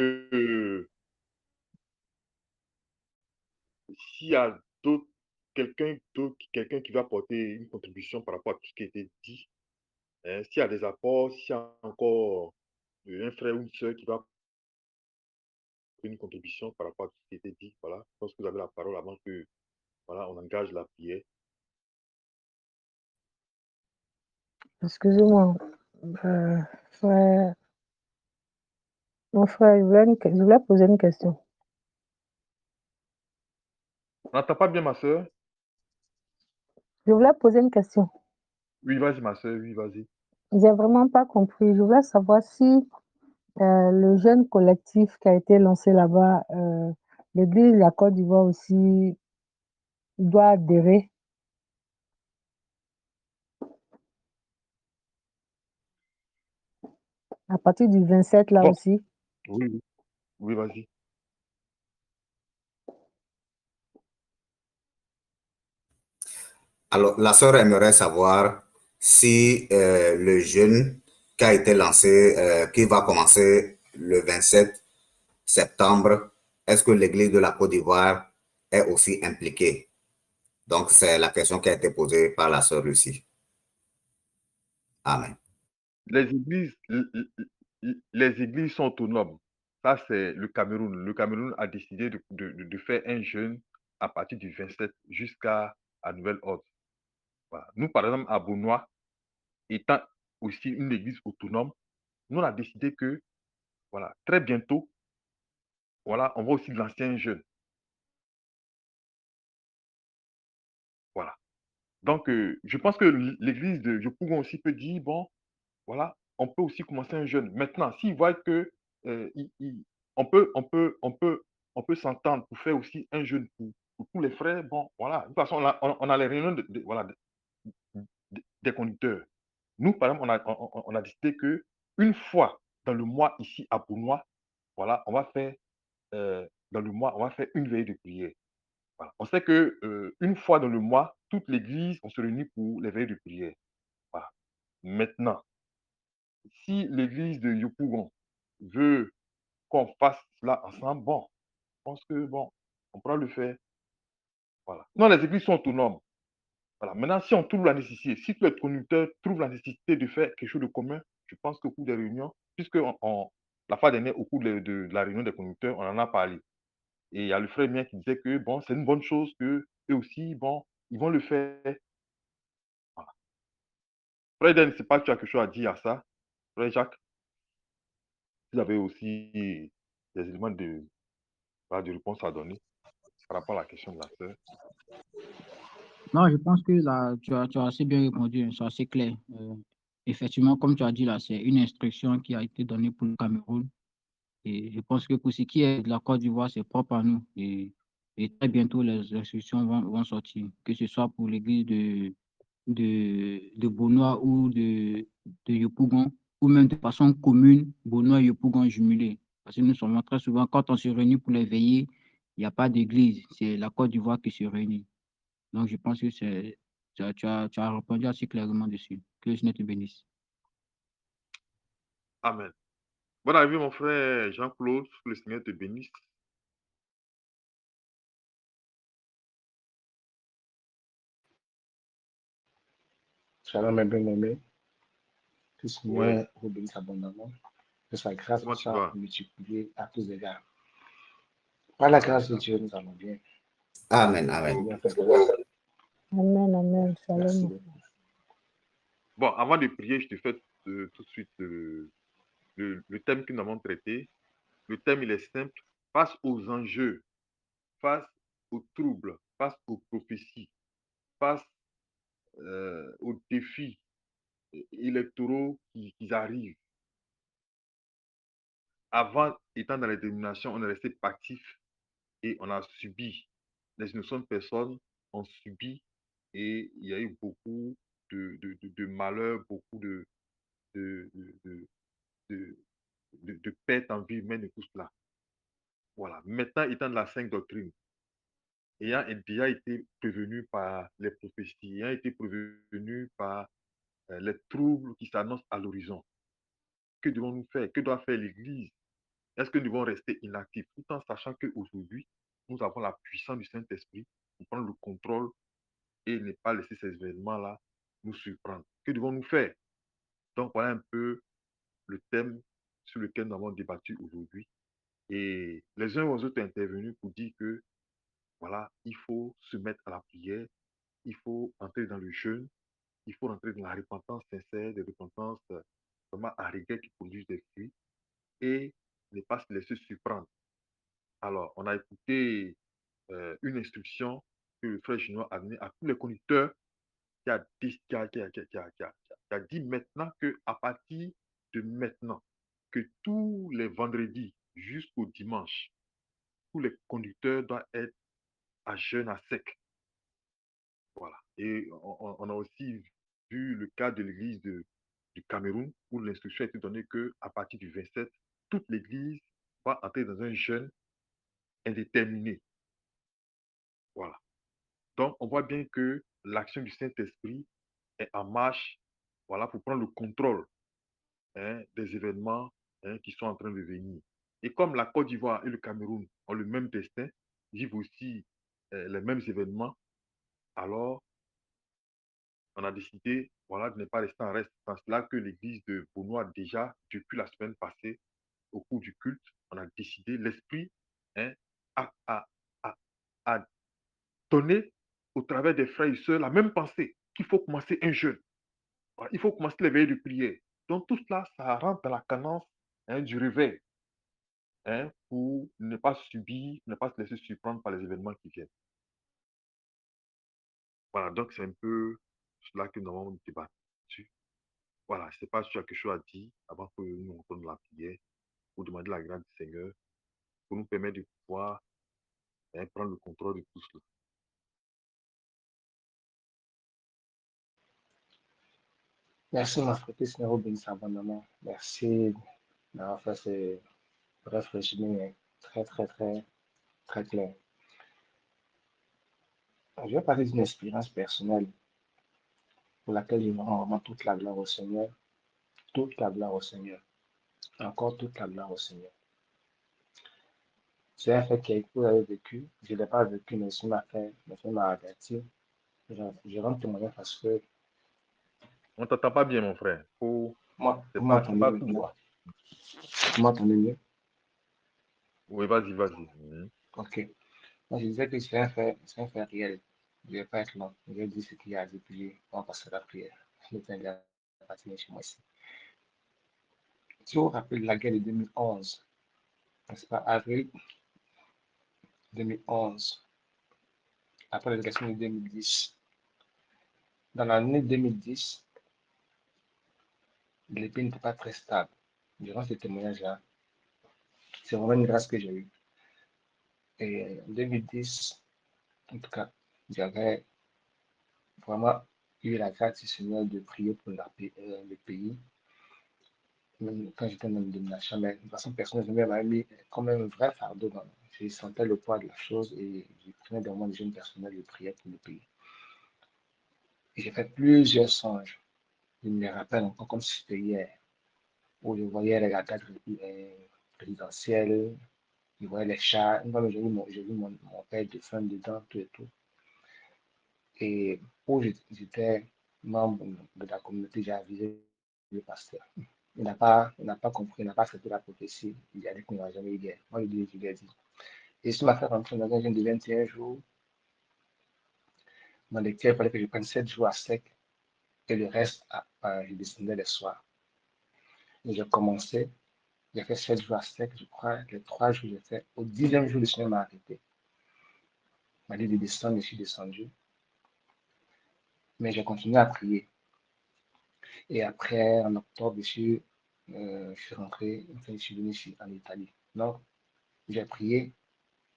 s'il y a quelqu'un qui va apporter une contribution par rapport à tout ce qui a été dit, s'il y a des apports, s'il y a encore un frère ou une soeur qui va apporter une contribution par rapport à tout ce qui a été dit, voilà, je pense que vous avez la parole avant que, voilà, on engage la prière. Excusez-moi, frère, mon frère, je voulais poser une question. On n'entend pas bien, ma soeur? Je voulais poser une question. Oui, vas-y, ma soeur, oui, vas-y. J'ai vraiment pas compris. Je voulais savoir si le jeune collectif qui a été lancé là-bas, l'Église de la Côte d'Ivoire aussi doit adhérer. À partir du 27, là Bon, aussi. oui, oui, vas-y. Alors, la sœur aimerait savoir si le jeûne qui a été lancé, qui va commencer le 27 septembre, est-ce que l'Église de la Côte d'Ivoire est aussi impliquée? Donc, c'est la question qui a été posée par la sœur Lucie. Amen. Les églises sont autonomes. Ça, c'est le Cameroun. Le Cameroun a décidé de faire un jeûne à partir du 27 jusqu'à nouvel ordre. Voilà. Nous, par exemple, à Beaunois, étant aussi une église autonome, nous, on a décidé que, voilà, très bientôt, voilà, on va aussi lancer un jeûne. Voilà. Donc, je pense que l'église de Yopougon aussi peut dire, bon, voilà, on peut aussi commencer un jeûne. Maintenant, s'ils voient que on peut s'entendre pour faire aussi un jeûne pour tous les frères, bon, voilà. De toute façon, on a les réunions voilà, des conducteurs. Nous, par exemple, on a décidé que une fois dans le mois ici à Beaunois, voilà, on va faire dans le mois, on va faire une veille de prière. Voilà. On sait que une fois dans le mois, toute l'église, on se réunit pour les veilles de prière. Voilà. Maintenant, si l'église de Yopougon veut qu'on fasse cela ensemble, bon, je pense que, bon, on pourra le faire. Voilà. Non, les églises sont autonomes. Voilà. Maintenant, si on trouve la nécessité, si tous les conducteurs trouvent la nécessité de faire quelque chose de commun, je pense qu'au cours des réunions, puisque la fois dernière, au cours de la réunion des conducteurs, on en a parlé. Et il y a le frère mien qui disait que, bon, c'est une bonne chose que eux aussi, bon, ils vont le faire. Voilà. Frère Dan, je ne sais pas si tu as quelque chose à dire à ça. Frère Jacques, vous avez aussi des éléments de réponse à donner par rapport à la question de la sœur. Non, je pense que là, tu as assez bien répondu, hein, c'est assez clair. Effectivement, comme tu as dit là, c'est une instruction qui a été donnée pour le Cameroun. Et je pense que pour ce qui est de la Côte d'Ivoire, c'est propre à nous. Et très bientôt, les instructions vont sortir, que ce soit pour l'église de Bonois ou de Yopougon, ou même de façon commune, Bonois et Yopougon jumelés. Parce que nous sommes très souvent, quand on se réunit pour les veiller, il n'y a pas d'église, c'est la Côte d'Ivoire qui se réunit. Donc, je pense que tu as répondu assez clairement dessus. Que le Seigneur te bénisse. Amen. Bonne arrivée, mon frère Jean-Claude. Que le Seigneur te bénisse. Shalom, mes bien-aimés. Que le Oui. Seigneur vous bénisse abondamment. Que sa grâce Comment tu soit vas? multipliée à tous égards. Par la grâce de Amen. Dieu, nous allons bien. Amen, Nous amen. allons bien faire. Amen, amen. Merci Shalom. beaucoup. Bon, avant de prier, je te fais tout de suite le thème que nous avons traité. Le thème, il est simple. Face aux enjeux, face aux troubles, face aux prophéties, face aux défis électoraux qui arrivent. Avant, étant dans les dénominations, on est resté passif et on a subi. Les innocentes personnes ont subi et il y a eu beaucoup de malheurs, beaucoup de, de, de, de, de pertes en vie humaine et tout cela. Voilà. Maintenant, étant dans la sainte doctrine, ayant déjà été prévenu par les prophéties, ayant été prévenu par les troubles qui s'annoncent à l'horizon, que devons-nous faire? Que doit faire l'Église? Est-ce que nous devons rester inactifs tout en sachant qu'aujourd'hui, nous avons la puissance du Saint-Esprit pour prendre le contrôle et ne pas laisser ces événements-là nous surprendre? Que devons-nous faire? Donc, voilà un peu le thème sur lequel nous avons débattu aujourd'hui. Et les uns aux autres intervenus pour dire que, voilà, il faut se mettre à la prière, il faut entrer dans le jeûne, il faut entrer dans la repentance sincère, des repentances vraiment à rigueur qui produisent des fruits et ne pas se laisser surprendre. Alors, on a écouté une instruction que le frère Ginois a donnée à tous les conducteurs qui a dit maintenant qu'à partir de maintenant, que tous les vendredis jusqu'au dimanche, tous les conducteurs doivent être à jeûne à sec. Voilà. Et on a aussi vu le cas de l'église du Cameroun où l'instruction a été donnée qu'à partir du 27, toute l'église va entrer dans un jeûne indéterminé. Voilà. Donc, on voit bien que l'action du Saint-Esprit est en marche, voilà, pour prendre le contrôle des événements qui sont en train de venir. Et comme la Côte d'Ivoire et le Cameroun ont le même destin, vivent aussi les mêmes événements, alors on a décidé, voilà, de ne pas rester en reste. C'est cela que l'église de Bonois, déjà, depuis la semaine passée, au cours du culte, on a décidé, l'Esprit a, a, a, a donné au travers des frères et sœurs la même pensée qu'il faut commencer un jeûne. Voilà, il faut commencer les veillées de prière. Donc tout cela, ça rentre dans la cadence du réveil pour ne pas subir, ne pas se laisser surprendre par les événements qui viennent. Voilà, donc c'est un peu cela que nous avons débattu. Voilà, je ne sais pas si tu as quelque chose à dire avant que nous rentrons la prière pour demander la grâce du Seigneur pour nous permettre de pouvoir prendre le contrôle de tout cela. Merci, mon frère. Que le Seigneur vous bénisse abondamment. Merci d'avoir fait ce bref résumé très, très, très, très clair. Je vais parler d'une expérience personnelle. pour laquelle il rend vraiment toute la gloire au Seigneur, toute la gloire au Seigneur, encore toute la gloire au Seigneur. C'est un fait que vous avez vécu, je ne l'ai pas vécu, mais ça m'a averti. Je rends témoignage parce que On t'entend pas bien, mon frère. moi, C'est vous pas m'entendez tout maintenant? droit. Vous m'entendez mieux? Oui, vas-y, vas-y. Mhm. Ok. Moi, je disais que c'est un fait réel. Je ne vais pas être long. Je vais dire ce qu'il y a à dire, puis on va passer à la prière. Le temps de la partie chez moi ici. Si vous vous rappelez de la guerre de 2011, n'est-ce pas, avril 2011, après l'élection de 2010, dans l'année 2010, le pays n'était pas très stable. Durant ce témoignage-là, c'est vraiment une grâce que j'ai eue. Et en 2010, en tout cas, j'avais vraiment eu la grâce du Seigneur de prier pour le pays. Même quand j'étais dans une domination, mais de façon personnelle, je m'avais mis comme un vrai fardeau. Je sentais le poids de la chose et je prenais des moments de jeûne personnel de prière pour le pays. Et j'ai fait plusieurs songes. Je me rappelle encore comme si c'était hier, où je voyais les gardes présidentielles, je voyais les chats. Une fois, j'ai vu mon père défunt dedans, tout et tout. Et où j'étais membre de la communauté, j'ai avisé le pasteur. Il n'a pas compris, il n'a pas accepté la prophétie. Il a dit qu'il n'y aura jamais eu guerre. Moi, je lui ai dit. Et ce m'a fait rentrer dans un jeûne de 21 jours, dans lequel il fallait que je prenne 7 jours à sec et le reste, je descendais les soirs. Et j'ai commencé, j'ai fait 7 jours à sec, je crois, les 3 jours j'ai fait. Au 10e jour, le Seigneur m'a arrêté. Il m'a dit de descendre, je suis descendu. Mais j'ai continué à prier. Et après, en octobre, je suis rentré, enfin, je suis venu ici en Italie. Donc, j'ai prié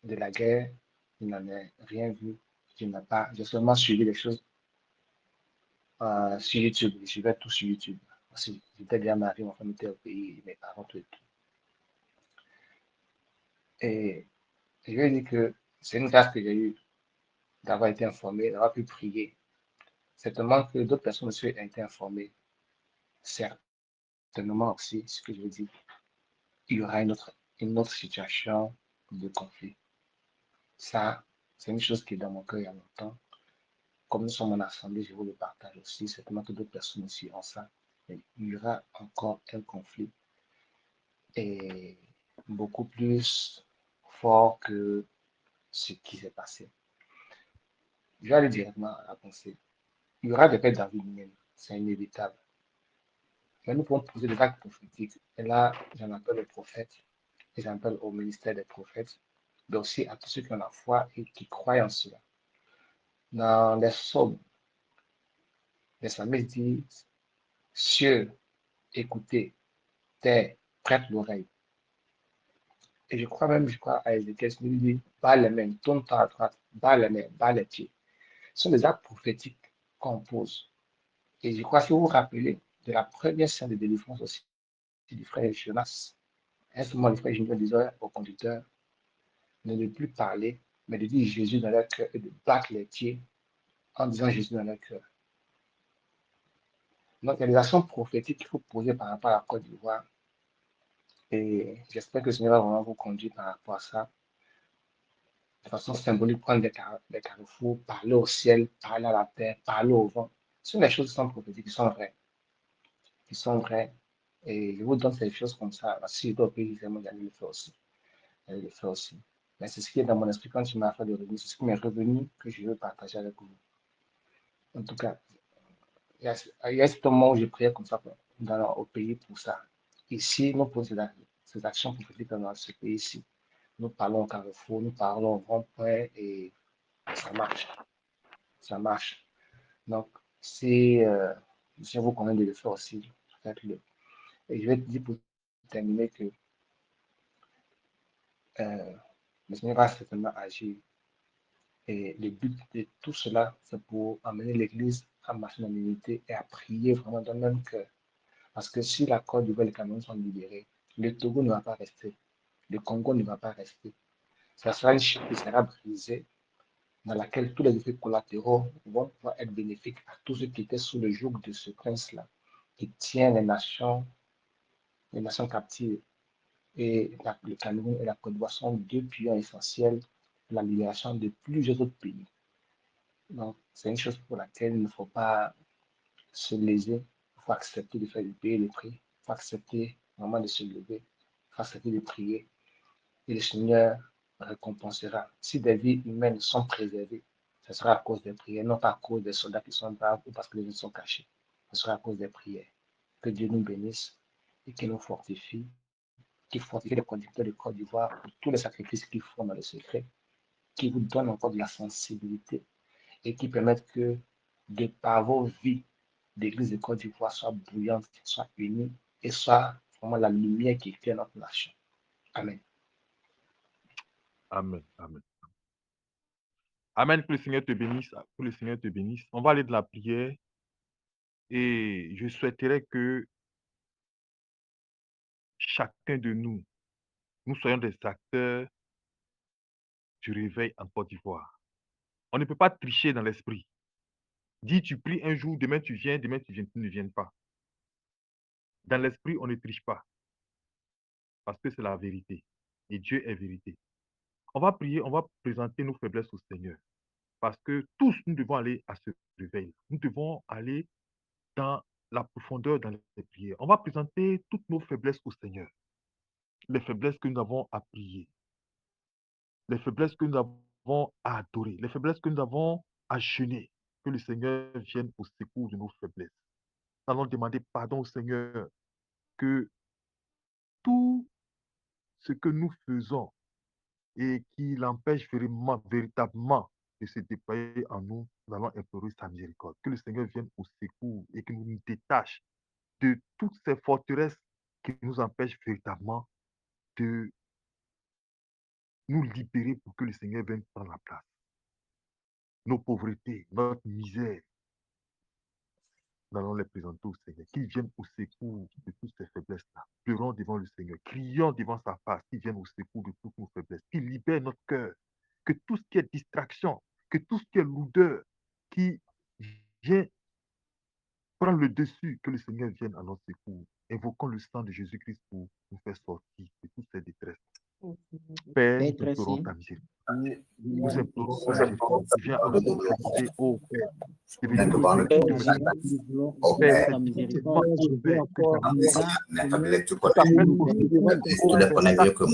de la guerre, je n'en ai rien vu. J'ai seulement suivi les choses sur YouTube. Je suivais tout sur YouTube. Parce que j'étais déjà marié, ma femme était au pays, mes parents, tout et tout. Et je lui ai dit que c'est une grâce que j'ai eue d'avoir été informé, d'avoir pu prier. Certainement que d'autres personnes aussi ont été informées. Certainement aussi, ce que je veux dire, il y aura une autre situation de conflit. Ça, c'est une chose qui est dans mon cœur il y a longtemps. Comme nous sommes en assemblée, je vous le partage aussi. Certainement que d'autres personnes aussi ont ça. Mais il y aura encore un conflit et beaucoup plus fort que ce qui s'est passé. Je vais aller directement à la pensée. Il y aura des pertes dans la vie humaine, c'est inévitable. Mais nous pouvons poser des actes prophétiques. Et là, j'en appelle aux prophètes, et j'en appelle au ministère des prophètes, mais aussi à tous ceux qui ont la foi et qui croient en cela. Dans les psaumes, les psalmistes disent, cieux, écoutez, terre, prête l'oreille. Et je crois à Ézéchiel, il dit, bas les mains, tourne-toi à droite, bas les mains, bas les pieds. Ce sont des actes prophétiques qu'on pose. Et je crois que si vous vous rappelez de la première scène de délivrance aussi du frère Jonas, à un moment, le frère Junior disait au conducteur de ne plus parler, mais de dire Jésus dans leur cœur et de battre les pieds en disant Jésus dans leur cœur. Donc, il y a des actions prophétiques qu'il faut poser par rapport à la Côte d'Ivoire. Et j'espère que le Seigneur va vraiment vous conduire par rapport à ça. De façon symbolique, prendre des carrefours, parler au ciel, parler à la terre, parler au vent. Ce sont des choses qui sont prophétiques, qui sont vraies. Qui sont vraies. Et je vous donne ces choses comme ça. Si je dois payer, j'allais le faire aussi. J'allais le faire aussi. Mais c'est ce qui est dans mon esprit quand tu m'as fait de revenir. C'est ce qui m'est revenu que je veux partager avec vous. En tout cas, il y a ce moment où j'ai prié comme ça au pays pour ça. Ici, nous posons ces actions prophétiques dans ce pays-ci. Nous parlons au carrefour, nous parlons au rond-point et ça marche. Ça marche. Donc, si je vous convainc de le faire aussi, faites-le. Et je vais te dire pour terminer que le Seigneur va certainement agir. Et le but de tout cela, c'est pour amener l'Église à marcher dans l'unité et à prier vraiment dans le même cœur. Parce que si la Côte d'Ivoire et le Cameroun sont libérés, le Togo ne va pas rester. Le Congo ne va pas rester. Ça sera une chaîne qui sera brisée dans laquelle tous les effets collatéraux vont pouvoir être bénéfiques à tous ceux qui étaient sous le joug de ce prince-là, qui tient les nations captives. Et le Cameroun et la Côte d'Ivoire sont deux piliers essentiels de la libération de plusieurs autres pays. Donc, c'est une chose pour laquelle il ne faut pas se léser, il faut accepter de payer le prix, il faut accepter vraiment de se lever, il faut accepter de prier. Et le Seigneur récompensera. Si des vies humaines sont préservées, ce sera à cause des prières, non pas à cause des soldats qui sont braves ou parce que les gens sont cachés. Ce sera à cause des prières. Que Dieu nous bénisse et qu'il nous fortifie, qu'il fortifie les conducteurs de Côte d'Ivoire pour tous les sacrifices qu'ils font dans le secret, qui vous donnent encore de la sensibilité et qui permettent que, de par vos vies, l'Église de Côte d'Ivoire soit bouillante, soit unie et soit vraiment la lumière qui éclaire notre nation. Amen. Amen. Amen. Amen. Que le Seigneur te bénisse. Que le Seigneur te bénisse. On va aller de la prière et je souhaiterais que chacun de nous soyons des acteurs du réveil en Côte d'Ivoire. On ne peut pas tricher dans l'esprit. Dis, tu pries un jour, demain tu viens, tu ne viens pas. Dans l'esprit, on ne triche pas. Parce que c'est la vérité. Et Dieu est vérité. On va prier, on va présenter nos faiblesses au Seigneur. Parce que tous, nous devons aller à ce réveil. Nous devons aller dans la profondeur, dans les prières. On va présenter toutes nos faiblesses au Seigneur. Les faiblesses que nous avons à prier. Les faiblesses que nous avons à adorer. Les faiblesses que nous avons à jeûner. Que le Seigneur vienne au secours de nos faiblesses. Nous allons demander pardon au Seigneur que tout ce que nous faisons et qui l'empêche véritablement de se déployer en nous, nous allons implorer sa miséricorde. Que le Seigneur vienne au secours et que nous détache de toutes ces forteresses qui nous empêchent véritablement de nous libérer pour que le Seigneur vienne prendre la place. Nos pauvretés, notre misère, nous allons les présenter au Seigneur. Qu'il vienne au secours de toutes ces faiblesses-là. Pleurons devant le Seigneur, crions devant sa face, qu'il vienne au secours de toutes nos faiblesses, qu'il libère notre cœur, que tout ce qui est distraction, que tout ce qui est lourdeur, qui vient prendre le dessus, que le Seigneur vienne à notre secours. Invoquons le sang de Jésus-Christ pour nous faire sortir de toutes ces détresses. Père, nous implorons ta miséricorde. Nous implorons ta miséricorde. Viens à notre aide, ô Père. De venir nous aider, de venir Père, c'est difficilement, ô Père, que t'appelles au secours,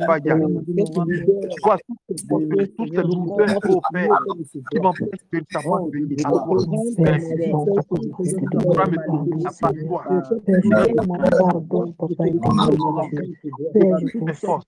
pas y arriver. Vois toutes ces lourdeurs, ô Père, qui m'empêchent véritablement de venir à toi. Père, tu pourras me trouver à part toi. Tu me forces.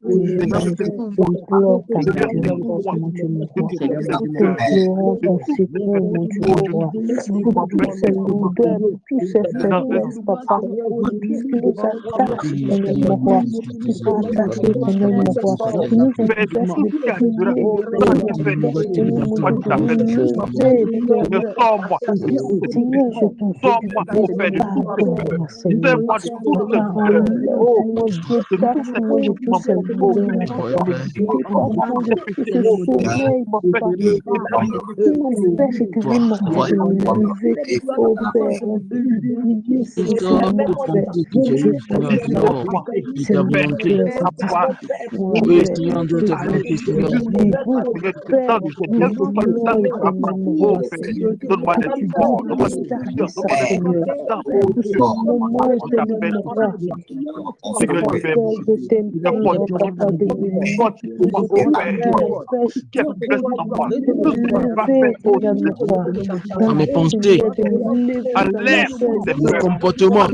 Dans mes pensées, mes comportements,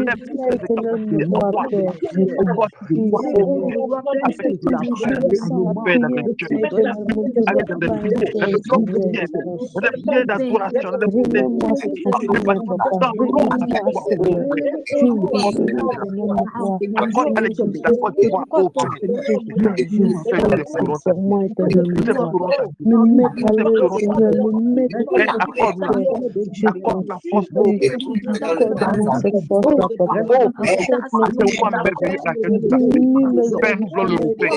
Seigneur, me voir. Accorde à l'église de la Côte d'Ivoire, oh Père. Je Fais veux des couronnes pour moi, éternel, Nous me des voir. couronnes Me mettre à Nous des l'aise, couronnes Seigneur, me mettre Père, à accorde-nous la l'aise, force. Père. Je Accorde t'en la force, oh supplie. Père. Accorde-moi cette force-là, papa. Oh Père, Accorde-moi c'est cette moi force. merveilleux à laquelle nous avons fait. Diminue mes Père, nous voulons le éprouves, rouvrir.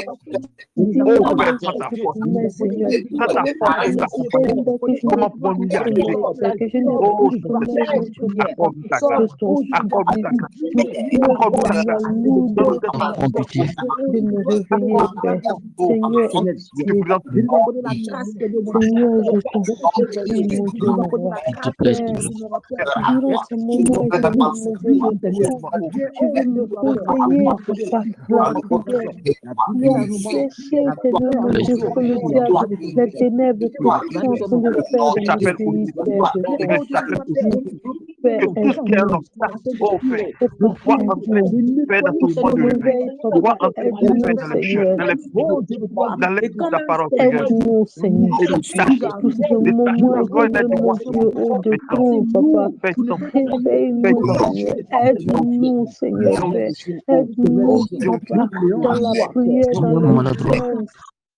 diminue Oh Père, mes prends ta force. souffrances, Seigneur. Prends ta force et nous accompagner. Aide-moi que je n'ai Comment pouvons-nous plus y arriver? sommeil, Père, que je n'ai Oh plus sommeil, Saint-Esprit, mon Dieu, papa. accorde-nous ta grâce. Je t'en Accorde-nous supplie. ta grâce. Tu pleures Accorde-nous pour ta moi, grâce. lourdeur Donne-nous cette de ma force, oh vie, Père. de me réveiller, Père. Oh Père, Seigneur, je te je présente prie. Seigneur, je t'en supplie, mon Dieu, mon roi. S'il te plaît, Père, Seigneur. durant ce moment, éternel, mon Dieu, je prie. Tu veux me réveiller, papa, dans la prière. Tu as séché, éternel, mon Dieu, sur le diable, les ténèbres que tu es en train de faire je dans le t'appelle pays, aussi. Père, je Et t'en je t'appelle supplie. aussi. Père, Que tout ce qui est un aide-nous. obstacle, oh Père, Papa, soit entré, aide-nous. Père, dans Pour son ce point de réveil. réveil, Soit papa, entré, oh Père, aide-nous, dans les cœurs, Seigneur. dans les prières, dans l'écoute de ta parole, Seigneur. Aide-nous, Seigneur. Pour ce moment, Loin éternel, d'être mon moi. Dieu, haut de Maintenant, trône, papa. fais ton, fais Réveille-nous, ton. Seigneur. Aide-nous, Seigneur, Père. Aide-nous, papa, dans la prière, dans Seigneur, le maladroit. jeûne,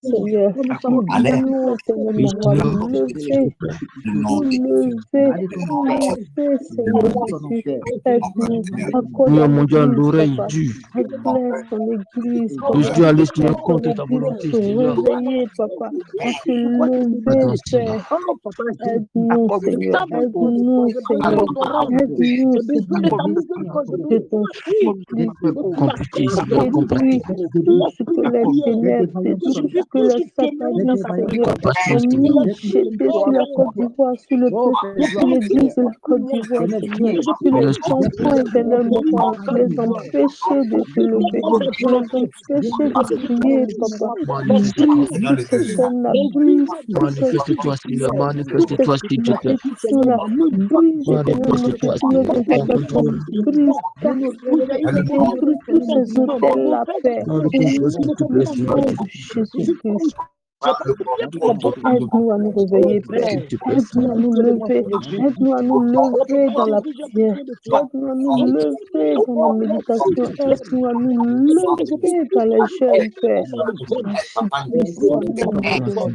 Seigneur. Accorde. Nous, Seigneur, Oui, mon roi, Seigneur. nous S'il te lever, plaît. nous lever, nous lever, Seigneur Jésus. Aide-nous. Accorde à Seigneur, mon Dieu, à l'Église, l'oreille papa. dure. Blesse ton Église, Je papa. suis allé, Seigneur, Aide ton contre ta Église à volonté, se Seigneur. réveiller, papa. À se lever, Pardon, Seigneur. Père. Aide-nous, Accorde-nous Seigneur. ta grâce. Aide-nous, Seigneur. Aide-nous, Seigneur. Accorde-nous ta Je t'en Accorde-nous supplie. ta main, oh Comme pitié, Seigneur, comme Détruis pitié. tout ce que les Accorde-nous. ténèbres, tout ce que les satanistes, Seigneur, Compassion, ont Seigneur. mis jeté sur la Côte d'Ivoire, sur le peuple, sur l'église de la Côte d'Ivoire, Seigneur, sur les Seigneur, s'il te plaît. enfants éternellement, pour les empêcher de se lever, pour les empêcher de prier, papa. Brise Manifeste-toi. toutes ces chaînes-là, brise toutes ces Manifeste-toi, Seigneur. toutes ces Manifeste-toi, s'il te plaît. malédictions-là, brise éternellement Manifeste-toi, tous nos Seigneur. Prends incantations, contrôle. brise, casse, détruis tous ces hôtels-là, Père. Prends Au contrôle, s'il te plaît, Seigneur. nom de Jésus-Christ. Aide-nous à nous réveiller, Père. S'il te plaît, Aide-nous à Seigneur. nous lever. Aide-nous à nous lever dans la prière. Aide-nous à nous lever dans la méditation. Aide-nous à nous lever dans les jeûnes, Père. Agis puissamment, mon Dieu, mon roi.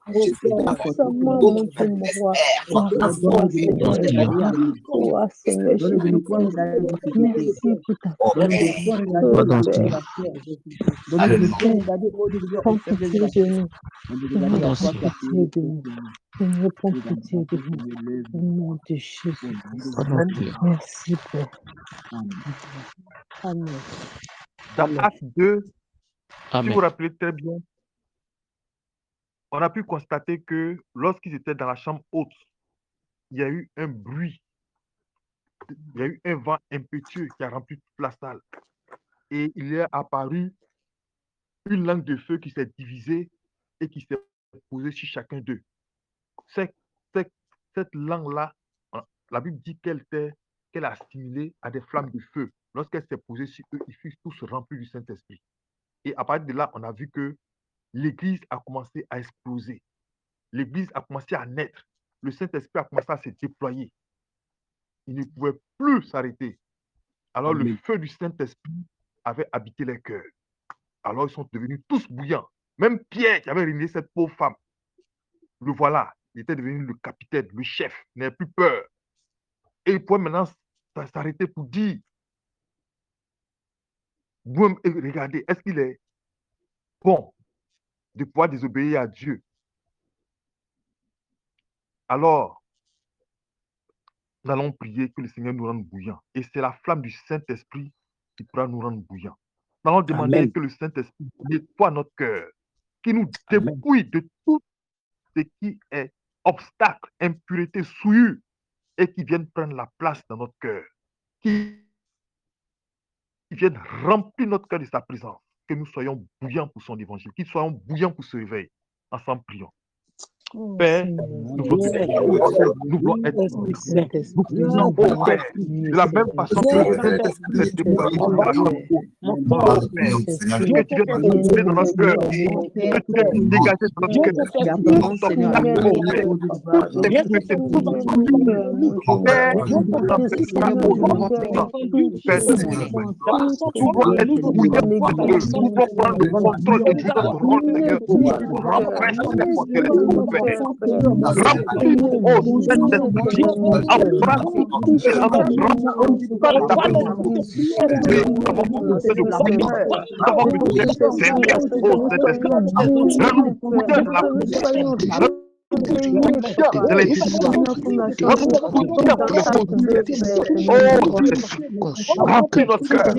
Agis puissamment, mon Dieu, mon roi. Gloire à toi, Pardon, Seigneur. Seigneur. Gloire à toi, Seigneur Jésus-Christ. Merci pour ta grâce, Pardon, Père. Seigneur. Père, prends pitié de nous. Seigneur, Pardon, prends Seigneur. pitié de nous. Seigneur, prends pitié de nous. Au nom de Jésus-Christ. Pardon, Seigneur. Merci, Père. Amen. Dans Acte 2, si vous Amen. vous rappelez très bien, on a pu constater que lorsqu'ils étaient dans la chambre haute, il y a eu un bruit, il y a eu un vent impétueux qui a rempli toute la salle. Et il est apparu une langue de feu qui s'est divisée et qui s'est posée sur chacun d'eux. Cette langue-là, la Bible dit qu'elle a assimilé à des flammes de feu. Lorsqu'elle s'est posée sur eux, ils furent tous remplis du Saint-Esprit. Et à partir de là, on a vu que l'Église a commencé à exploser. L'Église a commencé à naître. Le Saint-Esprit a commencé à se déployer. Il ne pouvait plus s'arrêter. Alors le feu du Saint-Esprit avait habité les cœurs. Alors ils sont devenus tous bouillants. Même Pierre qui avait régné cette pauvre femme, le voilà, il était devenu le capitaine, le chef, il n'avait plus peur. Et il pouvait maintenant s'arrêter pour dire, vous regardez, est-ce qu'il est bon de pouvoir désobéir à Dieu? Alors, nous allons prier que le Seigneur nous rende bouillants. Et c'est la flamme du Saint-Esprit qui pourra nous rendre bouillants. Nous allons demander Amen. que le Saint-Esprit nettoie notre cœur, qu'il nous Amen. dépouille de tout ce qui est obstacle, impureté, souillure, et qui vienne prendre la place dans notre cœur, qui vienne remplir notre cœur de sa présence, que nous soyons bouillants pour son évangile, qu'ils soyons bouillants pour ce réveil. Ensemble, prions. Oh, Père, Seigneur. nous voulons être nous voulons être Oh, Saint-Esprit, nous voulons, oh Père, de la même façon que le Saint-Esprit s'est déployé sur la croix. Oh Père, ce que tu viens de souffler dans notre cœur, ce que tu viens de dégager dans notre cœur, nous sommes oh Père, Père, nous sommes Père, tu dois être bouillant pour eux. Nous dois prendre le contrôle de notre rôle, Seigneur, pour renverser les forteresses, Père. Remplis, oh Saint-Esprit, embrasse remplis notre cœur,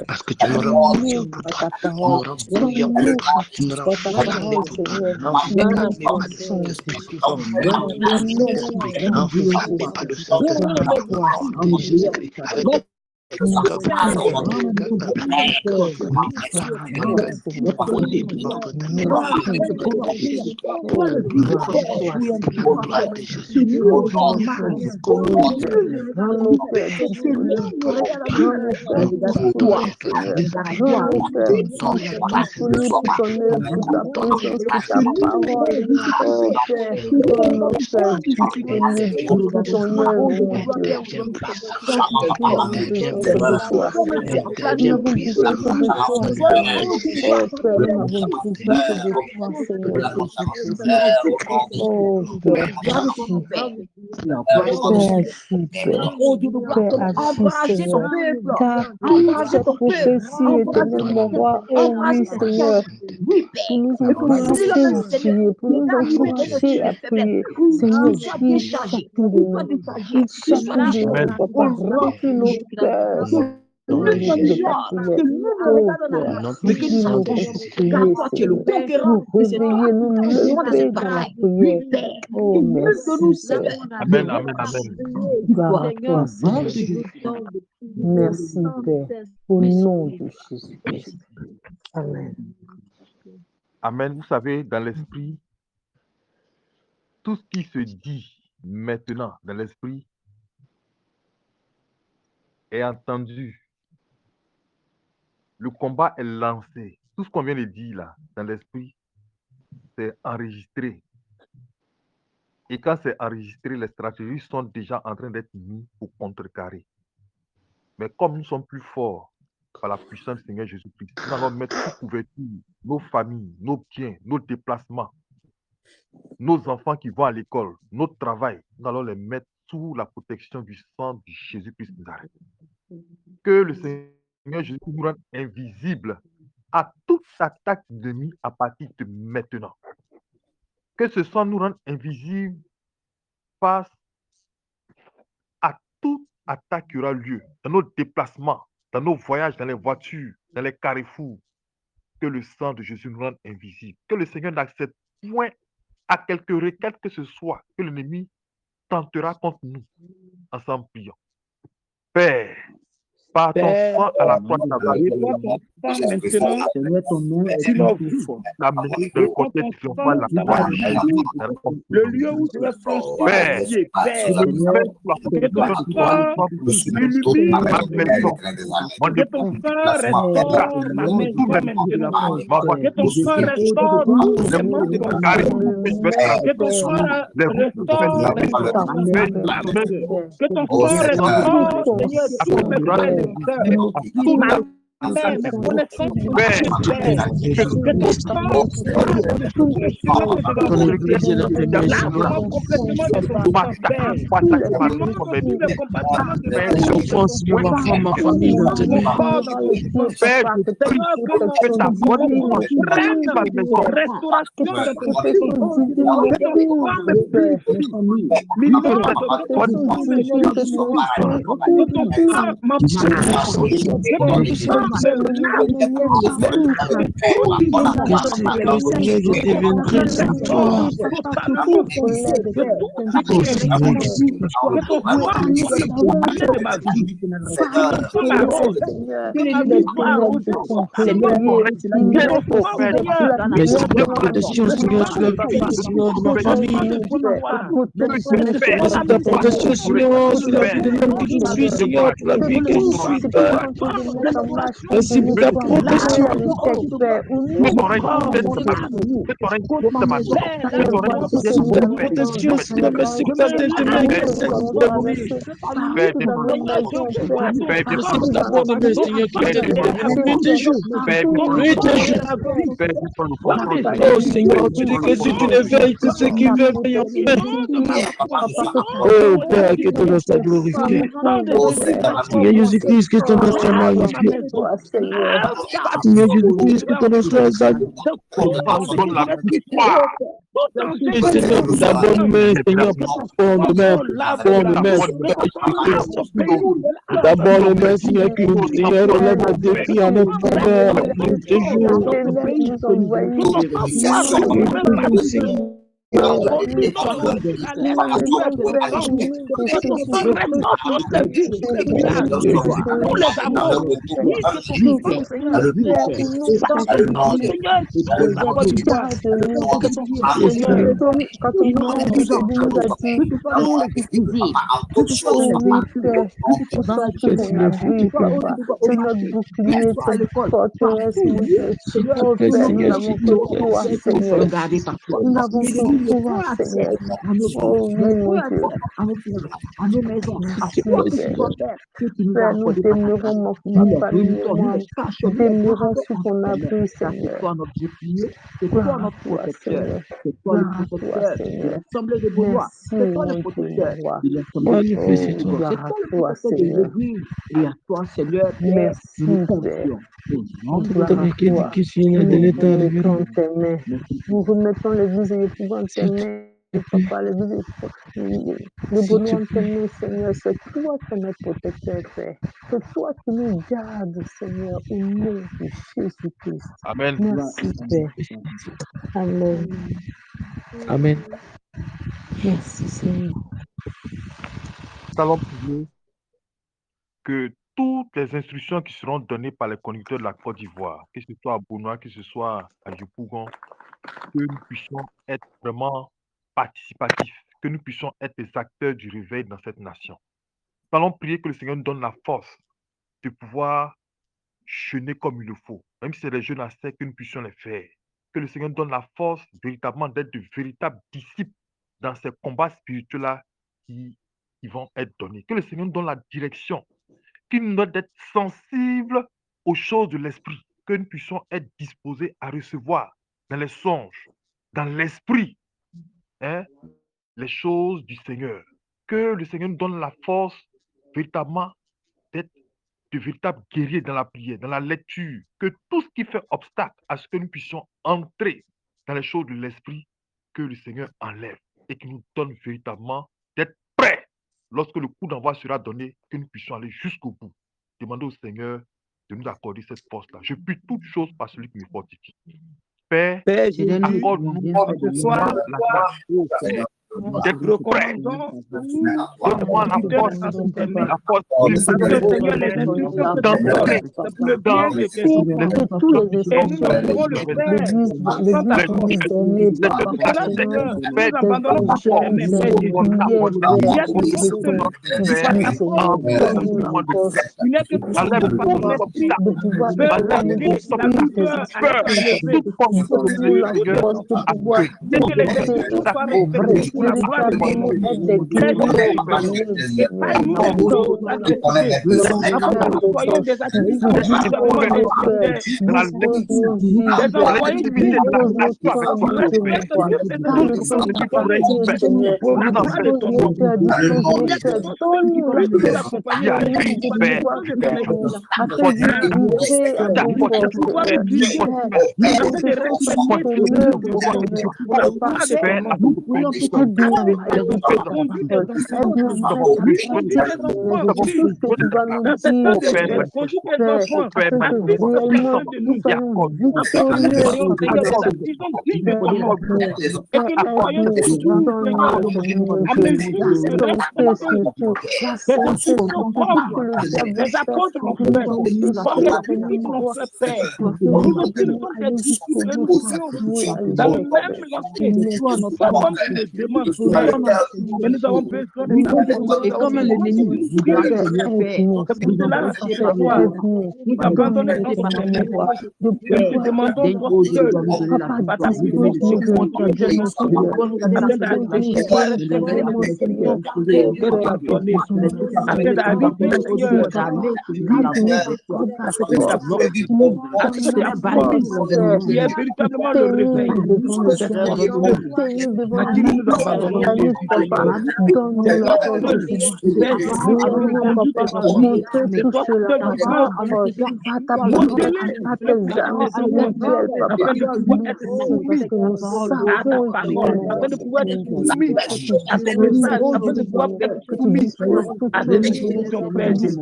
Parce que tu nous rends confiants pour toi. Tu nous rends confiants pour toi. Tu nous rends fermés pour toi. Enflammés par le Saint-Esprit. Enflammés par le Saint-Esprit. Enflammés par le Saint-Esprit. Au nom de Jésus-Christ. Avec Car toute cette prophétie éternellement roi, oh oui Seigneur, pour nous encourager à prier, pour nous encourager à prier. Seigneur, guide chacun de nous, guide chacun de nous, papa, remplis nos cœurs. Seigneur Jésus, de ta prière. Oh Père, remplis-nous pour prier, Seigneur. Nous réveiller, nous lever dans la prière. Oh, merci, Père. Amen, amen, amen. Gloire à toi, Seigneur. Merci, Père. Au nom de Jésus-Christ. Amen. Amen. Vous savez, dans l'esprit, tout ce qui se dit maintenant dans l'esprit est entendu. Le combat est lancé. Tout ce qu'on vient de dire là, dans l'esprit, c'est enregistré. Et quand c'est enregistré, les stratégies sont déjà en train d'être mises pour contrecarrer. Mais comme nous sommes plus forts par la puissance du Seigneur Jésus-Christ, nous allons mettre sous couverture nos familles, nos biens, nos déplacements, nos enfants qui vont à l'école, notre travail. Nous allons les mettre sous la protection du sang de Jésus-Christ de Nazareth. Que le Seigneur Jésus nous rende invisible à toute attaque d'ennemi à partir de maintenant. Que ce sang nous rende invisible face à toute attaque qui aura lieu dans nos déplacements, dans nos voyages, dans les voitures, dans les carrefours. Que le sang de Jésus nous rende invisible. Que le Seigneur n'accepte point à quelque requête que ce soit que l'ennemi tentera contre nous. Ensemble, prions. Père, par ton sang à la croix de la maintenant, le lieu où tu es fortifié, Père, que ton sang restaure ma maison maintenant, que ton sang restaure tous ces manques, que ton sang restaure que ton sang restaure, Seigneur, tous mes frères et sœurs, tous mes connaissances, que ton sang complètement de ton sang, Père, tous les compartiments de ma famille, merci pour ta protection. Oh Seigneur, tu dis que si tu ne veilles, tous ceux qui veillent en paix. Oh Père, que ton nom soit glorifié. Seigneur Jésus-Christ, que ton nom soit magnifié. Seigneur Jésus-Christ, que ton nom soit exalté. Et Seigneur, d'abord, Seigneur, d'abord, le main, Seigneur, que le Seigneur relève le défi à notre faveur. Toujours. Père, conduis nous notre avons vie à nous l'aide avons de Dieu et de Père, l'ange. nous Que que ton ce sang soit reste tout sur ces vies, sur ces villages. Nous les avons. Dis que ton sang, Seigneur, Père, nous passe. Seigneur, sur la Côte d'Ivoire. garde-nous. Que ton sang, Seigneur, Seigneur, quand on nous a dit, tu nous as dit, oui, Père, que ce soit tout qu'on a vu, Papa, c'est notre bouclier, c'est notre forteresse, mon Dieu. Oh Père, nous n'avons que toi, Seigneur. Nous n'avons que toi, Seigneur. Oh oui, mon Dieu. Merci, Père. Père, nous demeurons, ma famille et moi, nous demeurons sur ton abri, Seigneur. Gloire à toi, Seigneur. Gloire à toi, Seigneur. Merci, mon Dieu, mon roi. Oh, gloire à toi, Seigneur. Merci, Père. Gloire à toi. Nous nous remettons en tes mains. Nous remettons l'église et le pouvoir en tes mains. Papa, l'église et le bonheur en tes mains, Seigneur. C'est toi qui es notre protecteur, Père. C'est toi qui nous gardes, Seigneur, au nom de Jésus-Christ. Amen. Merci, Père. Amen. Amen. Merci, Seigneur. Nous allons prier que toutes les instructions qui seront données par les conducteurs de la Côte d'Ivoire, que ce soit à Bounois, que ce soit à Yopougon, que nous puissions être vraiment participatifs, que nous puissions être les acteurs du réveil dans cette nation. Nous allons prier que le Seigneur nous donne la force de pouvoir jeûner comme il le faut, même si c'est des jeûnes à sec, que nous puissions les faire. Que le Seigneur nous donne la force véritablement d'être de véritables disciples dans ces combats spirituels-là qui vont être donnés. Que le Seigneur nous donne la direction, qu'il nous donne d'être sensibles aux choses de l'esprit, que nous puissions être disposés à recevoir dans les songes, dans l'esprit, les choses du Seigneur. Que le Seigneur nous donne la force véritablement d'être de véritables guerriers dans la prière, dans la lecture. Que tout ce qui fait obstacle à ce que nous puissions entrer dans les choses de l'esprit, que le Seigneur enlève et qu'il nous donne véritablement d'être prêts lorsque le coup d'envoi sera donné, que nous puissions aller jusqu'au bout. Demandez au Seigneur de nous accorder cette force-là. Je puis toutes choses par celui qui me fortifie. Père, accorde-nous ce soir, la grâce d'être prêts. Donne-moi la force, la force Seigneur, les instructions d'entrer pour le bien de tes enfants. Tous les Et nous ne pouvons le faire sans ta force. C'est pour cela, Seigneur, nous abandonnons entre tes mains, Père Jésus. Il y a quelque chose de par ta force, il n'y a que par ton esprit. Fais la douleur à être élevée. Et que les instructions soient respectées pour la gloire de ton nom. Soyons des activistes, des envoyés du Dieu pour respecter toutes ces instructions pour la gloire de ton nom. Les apôtres l'ont fait, comme les disciples l'ont fait. Nous aussi, nous sommes des disciples, nous vivons dans le même lancé. Comme tu le demandes, mais nous avons besoin de Et comme l'ennemi nous c'est pour cela, nous abandonnons notre chemin. Nous te demandons ton seul, par ta puissance, de conduire nos afin d'arriver, afin d'arriver, Seigneur, qui est véritablement le réveil. À qui nous abandonnons, afin de pouvoir être soumis à tes messages, afin de pouvoir être soumis à tes instructions, Père Jésus.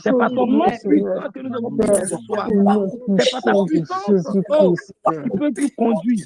C'est par ton nom puissant que nous avons besoin ce soir. C'est par ta puissance, oh, tu peux nous conduire.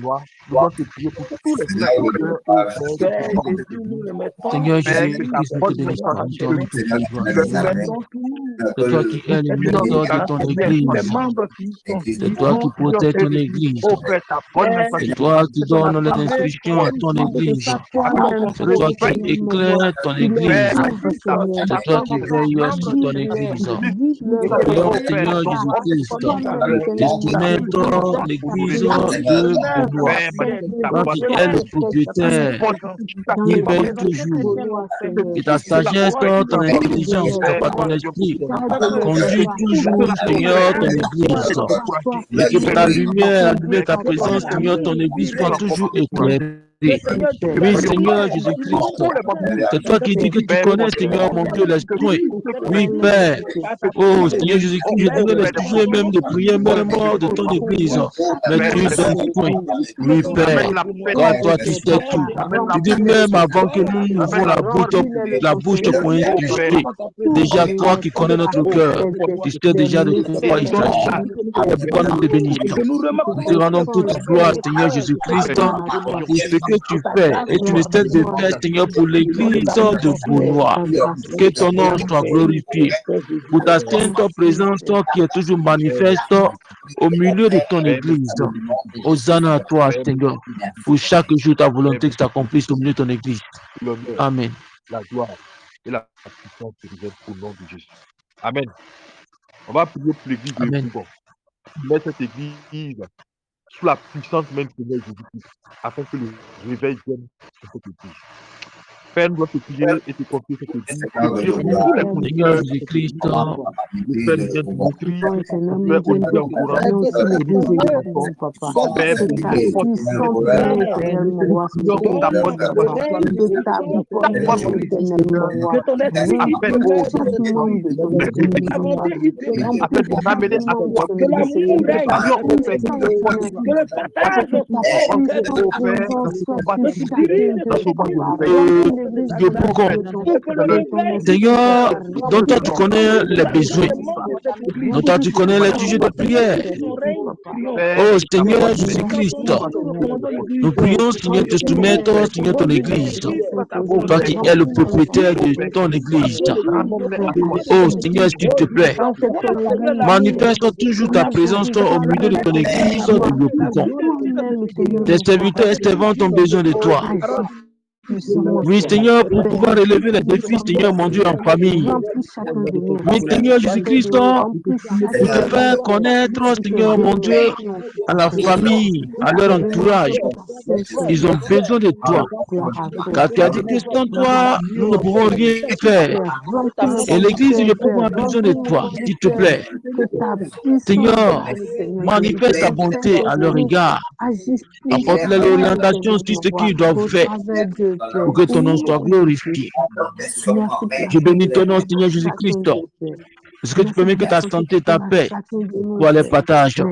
Benoît, Demande de prier pour tous les frères et sœurs, oh Père, qui Père sont dans Jésus, nous le mettons. Seigneur Père, Jésus que ta Christ, nous te bonne bénissons, présence nous te habite rendons toute la gloire. Nous le mettons tout. C'est toi qui es le et mentor de ta ton Seigneur, tous les église. membres qui sont C'est ici, toi qui protèges ton église. oh Père, ta bonne Père, C'est message toi qui c'est ton donnes les assemblée, instructions à ton église. C'est ton toi qui respect. éclaires ton Il est église. Père, libre, ta Seigneur. C'est toi Chacun qui de tes veilles membres sur qui ton est église. Dis-leur, oh Prions, Père, Seigneur donne Jésus-Christ, toi-même de ta soumettre l'église de Benoît. Père, manifeste ta Toi bonne qui es le présence. propriétaire, Chaque qui membre, veille toujours. Que ta c'est la sagesse, foi et ton ta foi. intelligence, Père, par ton Dieu pour esprit, ton conduit toujours, Seigneur, ton église. Et que ta lumière, la lumière de ta présence, Seigneur, ton église soit toujours éclairée. Seigneur, tu Oui, connais Seigneur tous Jésus-Christ, les membres. c'est toi qui dis que tu Père, connais, mon Seigneur, mon Dieu, les soins. Oui, Oui, Père. Oh, Seigneur oh Jésus-Christ, je Père, dirais les Père, sujets même de prière, même mort de ton église. Mais Père, tu donnes soin. Oui, Père. amène la paix dans Car les toi, tu églises. sais tout. Amène la Tu dis paix même dans avant que nous amène n'ouvrons la la bouche pour oh insulter. Père, Déjà, toi qui connais notre oh cœur, Père, tu sais déjà de quoi il donne s'agit. la C'est pourquoi nous te bénissons. Nous te rendons toute gloire, Seigneur Jésus-Christ, pour ce que tu fais. Et tu ne cesses de faire, Seigneur, pour l'église de Benoît. Que ton nom soit glorifié. Pour ta sainte présence, toi qui es toujours manifeste au milieu de ton église. Hosanna à toi, Seigneur, pour chaque jour ta volonté qui s'accomplisse au milieu de ton église. l'honneur, Amen. la gloire et la puissance se révèlent au nom de Jésus. Amen. On va prier pour l'église de Amen. Bougon. Mettre cette église sous la puissance même de Jésus-Christ, afin que le réveil vienne dans cette église. Père, nous doit te prier et te confier cette église. Et prier pour tous les Seigneur producteurs. Jésus-Christ, Le Père nous vient de Dimitri, Bon, Seigneur, le nous Père viens Olivier de Encourant, prier aussi le l'église Père de Gaston, Bougon, papa. Père, Que ta puissante main éternelle, mon roi, prions soit pour ta sur bonne eux, papa. message. Que ta bonne main éternelle, mon roi, Appelle remplit au chaque membre de ton église, papa. afin Remplis de chaque m'amener à membre, toi. Seigneur, de ta Prions au Père, puissance, de foi, Seigneur. afin que tu Ta entres puissante au Père dans présence ce soit combat sur difficile, chacun dans d'eux, ce moment de papa. réveil. Remplis l'église, de papa, Bougon. de ton esprit, Seigneur, papa. dont toi Remplis tu connais les besoins, dont toi tu connais les sujets de prière. Oh Seigneur Jésus-Christ, nous prions, Seigneur, te soumettre, Seigneur, ton église. Toi qui es le propriétaire de ton église. Oh Seigneur, s'il te plaît, manifeste toujours ta présence au milieu de ton église de Yopougon. Tes serviteurs et servantes ont besoin de toi. Oui, Seigneur, pour pouvoir relever les défis, Seigneur, mon Dieu, en famille. Oui, Seigneur Jésus-Christ, pour te faire connaître, Seigneur, mon Dieu, à la famille, à leur entourage. Ils ont besoin de toi. Car tu as dit que sans toi, nous ne pouvons rien faire. Et l'église, je pouvons avoir besoin de toi, s'il te plaît. Seigneur, manifeste ta bonté à leur égard. Apporte-leur l'orientation sur ce qu'ils doivent faire pour que ton nom soit glorifié. Je bénis ton nom, Seigneur Jésus-Christ. Est-ce que tu permets que ta santé et ta paix soient les partages?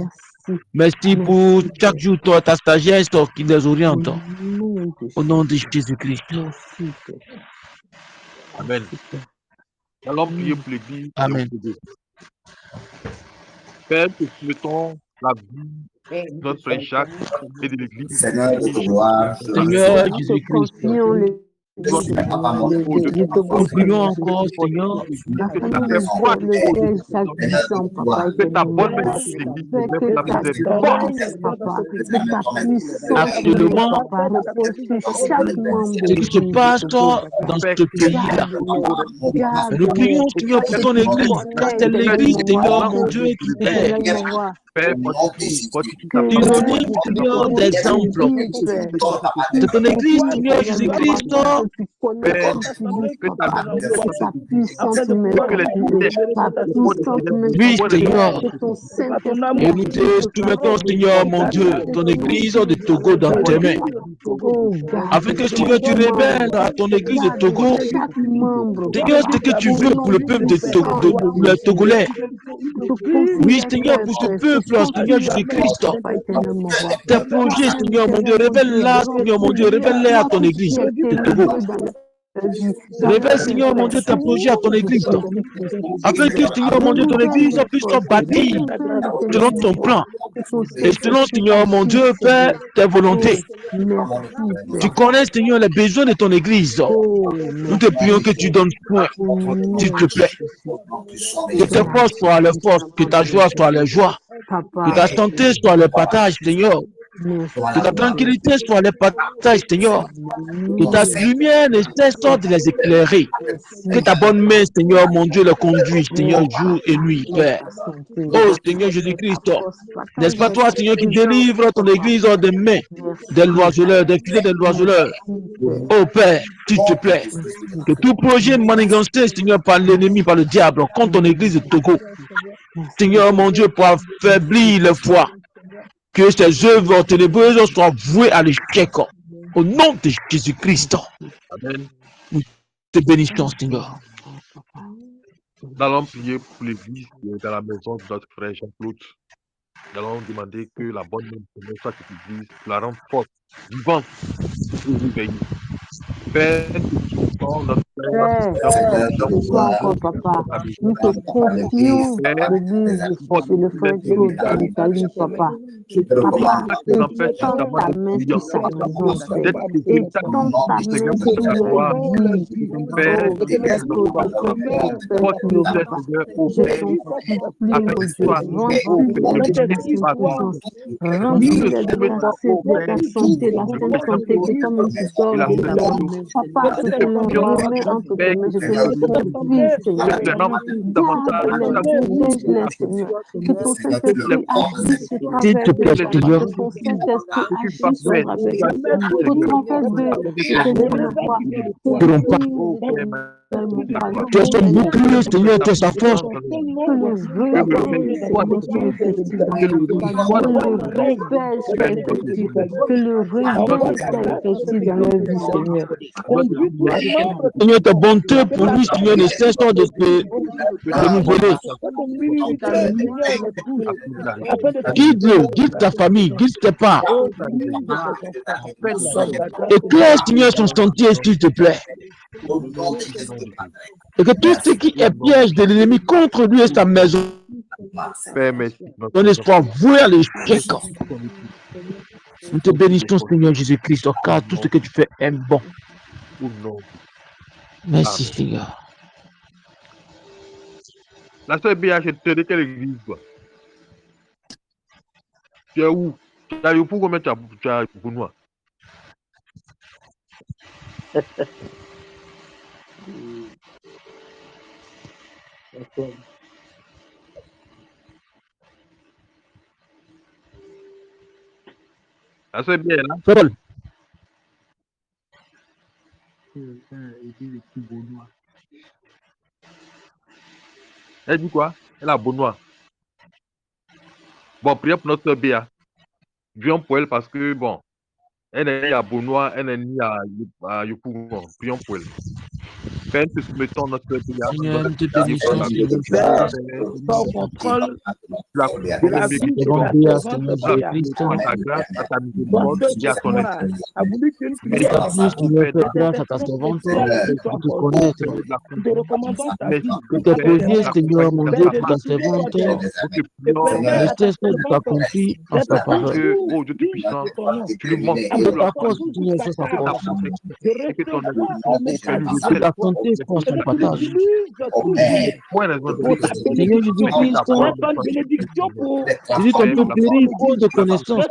Merci pour chaque jour, toi, ta sagesse qui les oriente. Au nom de Jésus-Christ. Amen. Allons prier pour l'église. Amen. Père, que souhaitons la vie de notre frère Jacques et de l'église. Seigneur de gloire, Seigneur Jésus-Christ. Nous prions encore, Seigneur. Que ta bonne message actuellement, ce qui se passe dans ce pays-là. Nous prions, Seigneur, pour ton église, car c'est l'église, Seigneur, mon Dieu, qui est. Tyrannie, Seigneur, d'exemple. C'est ton église, Seigneur Jésus-Christ. Oui, Seigneur. Et nous te soumettons, Seigneur, mon Dieu, ton église de Togo dans tes mains. Afin que, Seigneur, tu révèles à ton église de Togo, Seigneur, ce que tu veux pour le peuple de Togolais. Oui, Seigneur, pour ce peuple, Seigneur Jésus-Christ. Tes projets, Seigneur, mon Dieu, révèle-la, Seigneur, mon Dieu, révèle-les à ton église de Togo. Révèle, Seigneur mon Dieu, tes projets à ton église. Afin que, Seigneur mon Dieu, ton église puisse se bâtir selon ton plan. Et selon, Seigneur mon Dieu, faire tes volontés. Tu connais, Seigneur, les besoins de ton église. Nous te prions que tu donnes soin, s'il te plaît. Que tes forces soient les forces, que ta joie soit les joies, que ta santé soit le partage, Seigneur. Que ta tranquillité soit le partage, Seigneur. Que ta lumière ne cesse de les éclairer. Que ta bonne main, Seigneur, mon Dieu, le conduise, Seigneur, jour et nuit, Père. Oh, Seigneur Jésus-Christ, n'est-ce pas toi, Seigneur, qui délivre ton église des mains des loiseleurs, des filets des loiseleurs. Oh, Père, s'il te plaît, que tout projet manigancé, Seigneur, par l'ennemi, par le diable, contre ton église de Togo, Seigneur, mon Dieu, pour affaiblir le foi, que ces œuvres ténébreuses soient vouées à l'échec. Au nom de Jésus-Christ, Amen. nous te bénissons, Seigneur. Nous allons prier pour l'église qui est dans la maison de notre frère Jean-Claude. Nous allons demander que la bonne main de Seigneur soit cette église, pour la rendre forte, vivante et réveillée. Père, notre Père, ce soir encore, papa, nous te confions l'église et le frère Claude en Italie, papa. Papa, étends ta main sur sa maison, Père. Étends ta main sur leur vie. Oh, frère Claude, frère Claude, papa. Je t'en supplie, mon Dieu, remplis-les de ta puissance. Remplis-les de ta santé, la sainte santé que toi-même tu donnes de ta main. Papa, je te le remets entre tes mains, je te le confie, Seigneur. Garde-les, Seigneur. Que ton Saint-Esprit agisse au travers de toi, que ton Saint-Esprit agisse au travers de toi, au travers de Seigneur, Tu es son bouclier, Seigneur, tu es sa force. Que le réveil, Seigneur, soit effectif dans leur vie. Que le réveil soit effectif. Que le réveil soit effectif dans leur vie, Seigneur. Seigneur, ta bonté pour lui, Seigneur, ne cesse de renouveler. Guide-le, guide ta famille, guide tes parts. Éclaire, Seigneur, son sentier, s'il te plaît. Et que tout ce qui est piège de l'ennemi contre lui et sa maison, ton espoir voué à l'échec. Nous te bénissons, Seigneur Jésus-Christ, car tout ce que tu fais est bon. Merci, Seigneur. La sœur Béa, je te dis quelle église, quoi. Tu es où? Tu as eu pour combien tu as pour nous? La sœur Béa, là? Paul. Elle dit quoi? Elle a Benoît. Bon, priez pour notre sœur Béa. Prions pour elle parce que, bon, elle est née à Benoît, elle est née à Yopougon. Prions pour elle. Père, nous te soumettons notre sœur Béa. Seigneur, nous te bénissons, Seigneur. Pas au contrôle La de la vie de Seigneur ta Jésus-Christ. à ta grâce, à ta miséricorde et à ton esprit. a voulu que tu Et ta plus, Seigneur, fais grâce à ta servante, pour te connaître. Nous te recommandons ta vie. Que tes projets, Seigneur, mon Dieu, pour ta servante, ne cesse de t'accomplir en sa faveur. Oh Dieu puissant, tu nous montres Que ta force, Seigneur, soit sa force. et que ton esprit Que ta santé soit son partage. Seigneur Seigneur Jésus-Christ, bénédiction pour je dis ton peu périr faute de connaissance.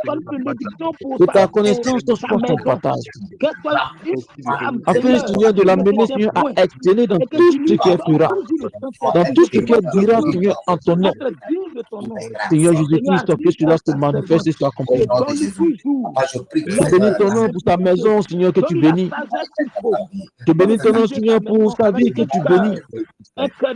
Que ta connaissance soit son partage. Afin, Seigneur, de l'amener, Seigneur, à exceller dans tout ce qu'elle fera. Dans tout ce qu'elle dira, Seigneur, en ton nom. Seigneur Jésus-Christ, que cela se manifeste et soit accompli. Je bénis ton nom pour ta maison, Seigneur, que tu bénis. Je bénis ton nom, Seigneur, pour sa vie que tu bénis.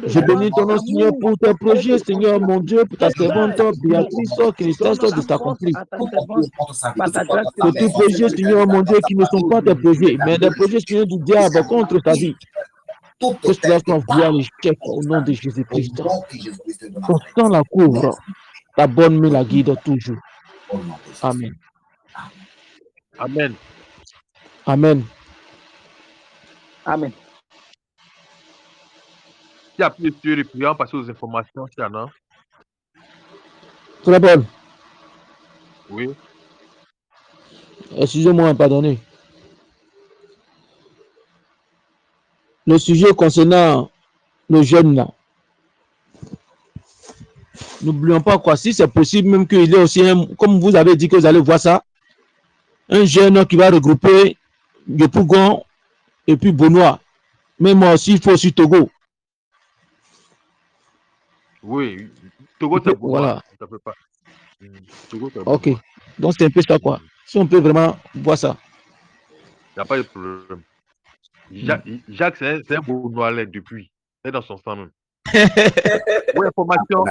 Je bénis ton nom, Seigneur, pour tes projets, Seigneur, mon Dieu, pour ta servante, Béatrice, qui ne cesse de s'accomplir. Que tous projets, Seigneur, mon Dieu, qui ne sont pas tes projets, mais des projets, Seigneur, du diable contre ta vie. Que cela soit voué à l'échec au nom de Jésus-Christ. Ton sang la couvre, ta bonne main la guide toujours. Amen. Amen. Amen. Amen. y a plus de sueur et priant, passer aux informations, s'il y en a. Frère Paul, Oui. excusez-moi, pardonnez. Le sujet concernant nos jeunes là, n'oublions pas quoi, si c'est possible, même qu'il y ait aussi un, comme vous avez dit que vous allez voir ça, un jeune qui va regrouper Yopougon et puis Benoît. Mais moi aussi, il faut aussi Togo. Oui. Togo, c'est pour Voilà. moi. Ça peut pas. Togo, c'est pour Ok. moi. Donc, c'est un peu ça, quoi. Si on peut vraiment voir ça. Il n'y a pas de problème. Jacques, c'est un beau noirlet depuis. C'est dans son sang même. Oui, information.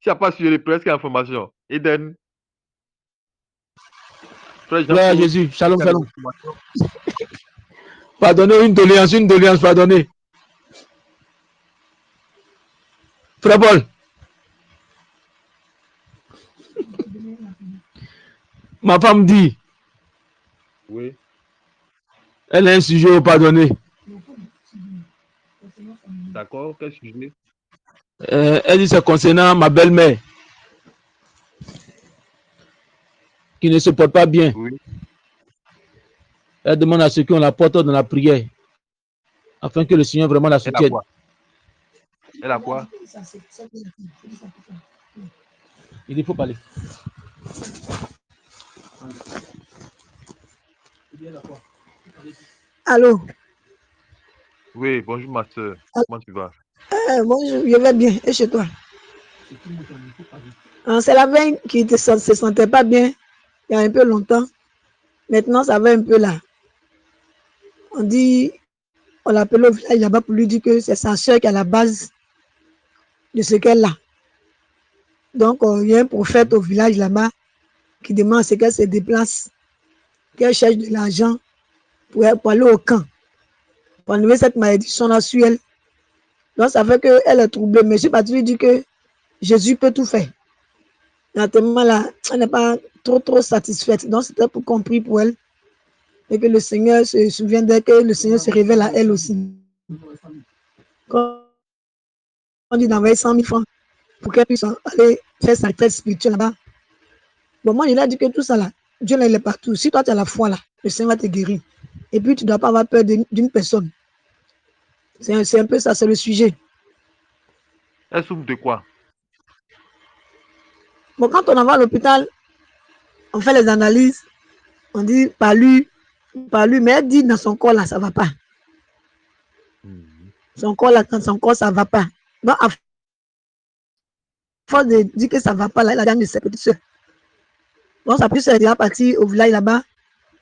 S'il n'y a pas sur les presque information. Eden. Frère Gloire à Jean-Claude, Jésus. Shalom, il y a des shalom. informations. Pardonnez, une doléance, pardonnez. Frère Paul. Ma femme dit, Oui. elle a un sujet, pardonnez. D'accord. Quel sujet? Elle dit c'est concernant ma belle-mère qui ne se porte pas bien. Oui. Elle demande à ce qu'on la porte dans la prière afin que le Seigneur vraiment la Elle a soutienne. quoi? Elle a quoi? Il faut parler. Allô? Oui, bonjour ma soeur. Comment tu vas? Bonjour, je vais bien. Et chez toi? C'est la veine qui ne se sentait pas bien il y a un peu longtemps. Maintenant, ça va un peu là. On dit, on l'appelle au village là-bas pour lui dire que c'est sa soeur qui est à la base de ce qu'elle a. Donc, il y a un prophète au village là-bas qui demande à ce qu'elle se déplace, qu'elle cherche de l'argent pour aller au camp, pour enlever cette malédiction-là sur elle. Donc, ça fait qu'elle est troublée. Mais je suis parti lui dire que Jésus peut tout faire. Naturellement, là, elle n'est pas trop satisfaite. Donc, c'était pour compris pour elle. Et que le Seigneur se souvienne d'elle, que le Seigneur se révèle à elle aussi. Quand on dit d'envoyer 100 000 francs pour qu'elle puisse aller faire sa tête spirituelle là-bas. Bon, moi, il a dit que tout ça là, Dieu là, il est partout. Si toi, tu as la foi là, le Seigneur va te guérir. Et puis, tu ne dois pas avoir peur d'une personne. C'est un peu ça, c'est le sujet. Elle souffre de quoi? Bon, quand on envoie à l'hôpital, on fait les analyses, on dit par lui, mais elle dit dans son corps là, ça ne va pas. Son corps là, dans son corps, ça ne va pas. Donc, à force de dire que ça ne va pas, là, elle a gagné ses petites soeurs. Donc, sa petite soeur est déjà partie au village là-bas.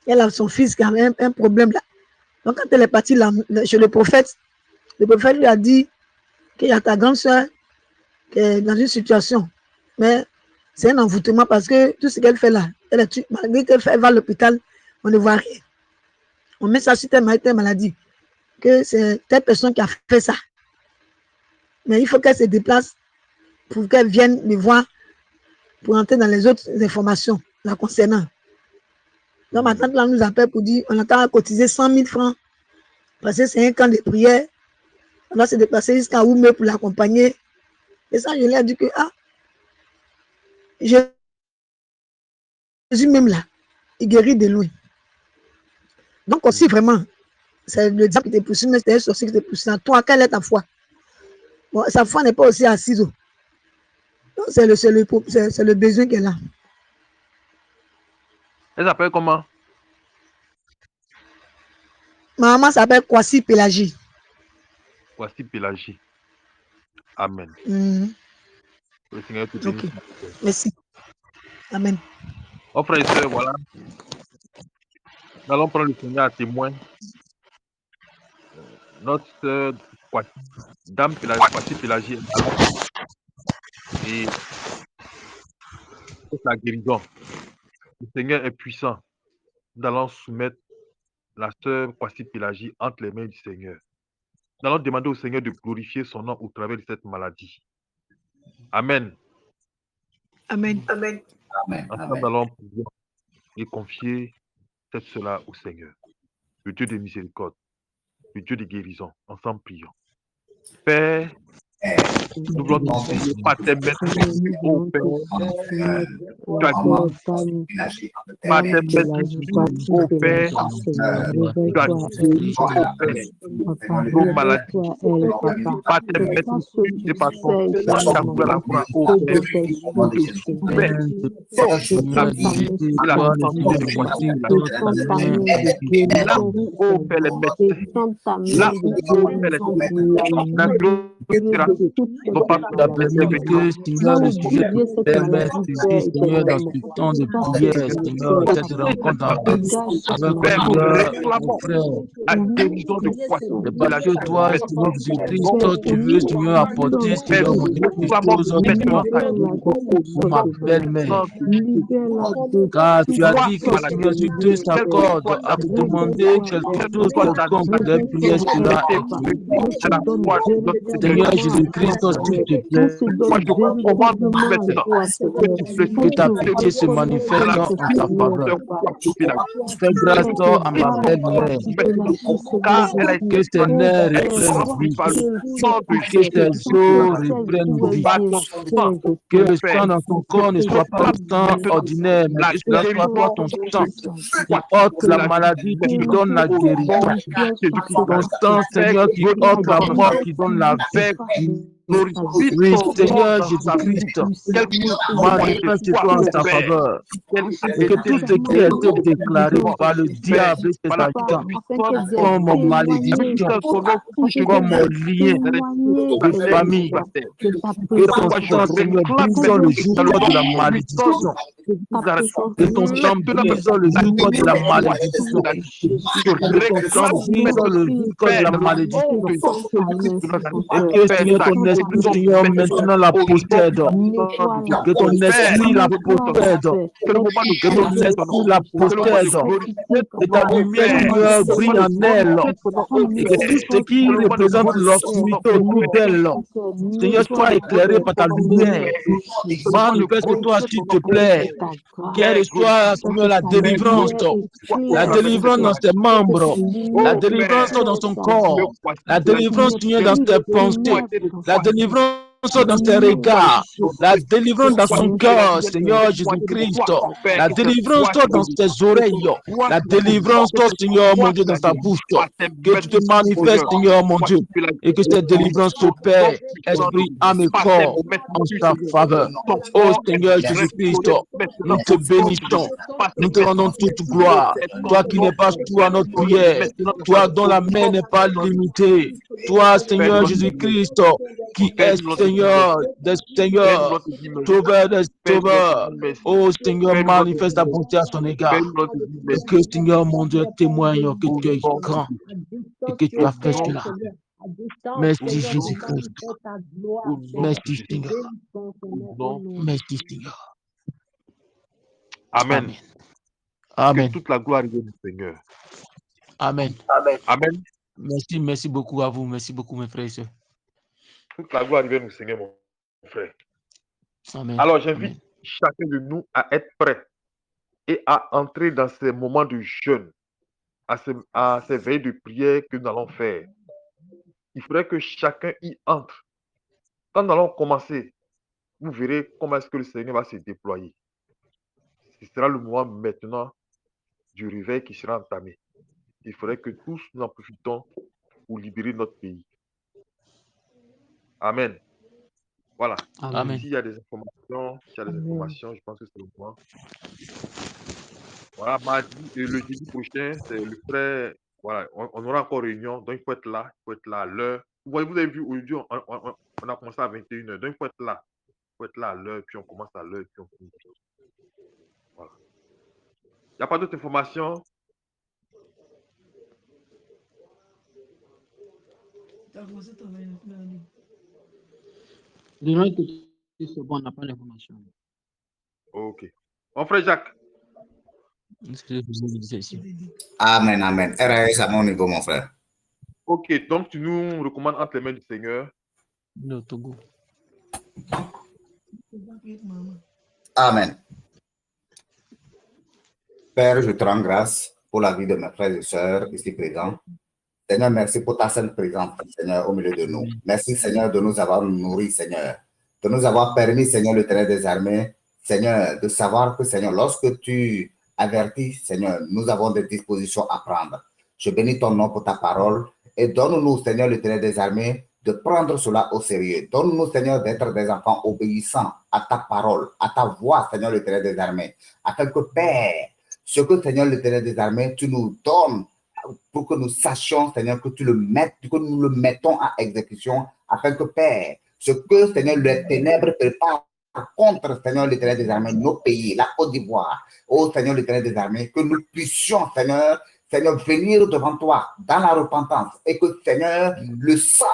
Elle a son fils qui a un problème là. Donc, quand elle est partie là, chez le prophète lui a dit qu'il y a ta grande soeur qui est dans une situation. Mais c'est un envoûtement parce que tout ce qu'elle fait là, malgré qu'elle va à l'hôpital, on ne voit rien. On met ça sur telle maladie, que c'est telle personne qui a fait ça. Mais il faut qu'elle se déplace pour qu'elle vienne me voir pour entrer dans les autres informations la concernant. Donc, ma tante là nous appelle pour dire on attend à cotiser 100 000 francs parce que c'est un camp de prière. On doit se déplacer jusqu'à Oumé pour l'accompagner. Et ça, je lui ai dit que, Jésus même là, il guérit de loin. Donc aussi, vraiment, c'est le diable qui te pousse, mais c'est un sorcier qui te pousse. Toi, quelle est ta foi? Bon, sa foi n'est pas aussi assise. C'est le besoin qu'elle a. Elle s'appelle comment? Ma maman s'appelle Kwasi Pélagie. Voici Pélagie. Amen. Le Seigneur te bénisse. Okay. Merci. Amen. Oh, frères et sœurs, voilà. Nous allons prendre le Seigneur à témoin. Notre sœur, Dame Kwasi Pélagie, est malade. Et c'est la guérison. Le Seigneur est puissant. Nous allons soumettre la sœur Kwasi Pélagie entre les mains du Seigneur. Nous allons demander au Seigneur de glorifier son nom au travers de cette maladie. Amen. Amen. Amen. Ensemble, nous allons prier et confier cette sœur-là au Seigneur, le Dieu de miséricorde. le Dieu de guérison. Ensemble, prions. Père, nous voulons te prier par tes mains, ô Père. Tu as dit, par tes mains, ô Père, tu as guéri, ô Père, nos maladies. Par tes mains, et par ton sang, tu as pris à la croix, ô Père. Père, la vie et la santé de la là où, ô Père, les médecins, là où, ô Père, la glorifie n'ont pas pu que, Seigneur, le sujet de Père, merci, Seigneur, dans ce temps de prière, Seigneur, cette rencontre avec Père, nous mon réclamons frère. la guérison de quoi C'est parce que toi, Seigneur Jésus-Christ, tu veux, Seigneur, apporter, Père, Seigneur, nous mon Dieu, quelque réclamons chose maintenant ta pour ma belle-mère. Car tu as dit que, Seigneur, si Dieu s'accorde à te demander quelque chose quelconque, la prière sera écoutée. Seigneur Jésus-Christ, s'il te plaît, moi je commande maintenant que ta pitié se manifeste en ta faveur. Fais grâce à ma belle-mère, car elle a que été ses nerfs reprennent frappée vie, par le sang de que ses Jésus. os reprennent vie, Par ton sang, que le Père, sang dans son corps ne je soit pas le proclame sang maintenant ordinaire, mais la que cela soit toi guérison ton sang qui de ôte la la maladie, qui maintenant donne la au guérison. nom de Jésus-Christ. Ton sang, Père, Seigneur, qui ôte la glorifie mort, qui donne la vie. Père, glorifie Oui, ton nom Seigneur dans sa vie. Jésus-Christ, Quel que manifeste-toi en sa Père, faveur. quel Et que tout ce qui a été déclaré par le Père, diable et par ses la agents, puissance comme malédiction, comme lien de famille, que ton sang, Seigneur, brise le joug de la malédiction. Que ton sang brise le joug de la malédiction. Que ton sang brise le joug de la malédiction. Et que, Seigneur, ton esprit, Seigneur, maintenant la possède. Que ton esprit la possède. Que ton esprit la possède. Que ta lumière, Seigneur, brille en elle. Et que tout ce qui représente l'obscurité autour d'elle, Seigneur, soit éclairé par ta lumière. Manifeste-toi, s'il te plaît. Qu'elle soit, Seigneur, la délivrance dans ses membres, la délivrance dans son corps, la délivrance, Seigneur, dans ses pensées, la délivrance dans ses regards, la délivrance dans son cœur, Seigneur Jésus-Christ, la délivrance dans ses oreilles, la délivrance, Seigneur, mon Dieu, dans sa bouche, que tu te manifestes, Seigneur, mon Dieu, et que cette délivrance s'opère, esprit, âme et corps, en sa faveur. Oh Seigneur Jésus-Christ, nous te bénissons, nous te rendons toute gloire, toi qui n'es pas tout à notre prière, toi dont la main n'est pas limitée, toi, Seigneur Jésus-Christ, qui est Seigneur des Seigneurs, Sauveur des Sauveurs. Oh Seigneur, manifeste ta bonté à son égard. Et que Seigneur, mon Dieu, témoigne que tu es grand et que tu as fait cela. Merci Jésus-Christ. Merci Seigneur. Merci Seigneur. Amen. Amen. Que toute la gloire vienne du Seigneur. Amen. Amen. Merci beaucoup à vous. Merci beaucoup, mes frères et sœurs. Toute la gloire vienne du Seigneur, mon frère. Amen. Alors, j'invite chacun de nous à être prêt et à entrer dans ces moments de jeûne, à ces veilles de prière que nous allons faire. Il faudrait que chacun y entre. Quand nous allons commencer, vous verrez comment est-ce que le Seigneur va se déployer. Ce sera le moment maintenant du réveil qui sera entamé. Il faudrait que tous nous en profitons pour libérer notre pays. Amen. Voilà. Amen. S'il y a des informations, je pense que c'est le moment. Voilà, mardi et le jeudi prochain, c'est le frère. Voilà, on aura encore réunion, donc il faut être là à l'heure. Vous avez vu, aujourd'hui, on a commencé à 21h, donc il faut être là. Il faut être là à l'heure, puis on commence à l'heure, puis on finit. Voilà. Il n'y a pas d'autres informations? C'est bon, on n'a pas d'information. Ok. Mon frère Jacques. Amen, amen. RAS à mon niveau, mon frère. Ok, donc tu nous recommandes entre les mains du Seigneur. Le Togo. Amen. Père, je te rends grâce pour la vie de mes frères et sœurs ici présents. Seigneur, merci pour ta sainte présence, Seigneur, au milieu de nous. Merci, Seigneur, de nous avoir nourris, Seigneur. De nous avoir permis, Seigneur, l'Éternel des armées, Seigneur, de savoir que, Seigneur, lorsque tu avertis, Seigneur, nous avons des dispositions à prendre. Je bénis ton nom pour ta parole et donne-nous, Seigneur, l'Éternel des armées, de prendre cela au sérieux. Donne-nous, Seigneur, d'être des enfants obéissants à ta parole, à ta voix, Seigneur, l'Éternel des armées, afin que, Père, ce que, Seigneur, l'Éternel des armées, tu nous donnes pour que nous sachions, Seigneur, que tu le mettes, que nous le mettons à exécution, afin que, Père, ce que, Seigneur, les ténèbres préparent contre, Seigneur, l'Éternel des armées, nos pays, la Côte d'Ivoire, ô Seigneur, l'Éternel des armées, que nous puissions, Seigneur, venir devant toi dans la repentance et que, Seigneur, le sang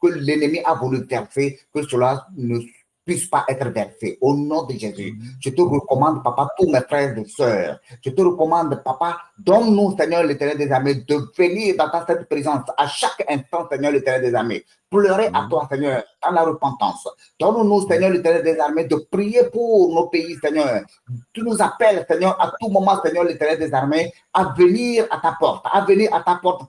que l'ennemi a voulu verser, que cela ne puisse pas être versé. Au nom de Jésus, je te recommande, Papa, tous mes frères et sœurs. Je te recommande, Papa, donne-nous, Seigneur, l'Éternel des armées, de venir dans ta sainte présence à chaque instant, Seigneur, l'Éternel des armées. Pleurer à toi, Seigneur, dans la repentance. Donne-nous, Seigneur, l'Éternel des armées, de prier pour nos pays, Seigneur. Tu nous appelles, Seigneur, à tout moment, Seigneur, l'Éternel des armées, à venir à ta porte,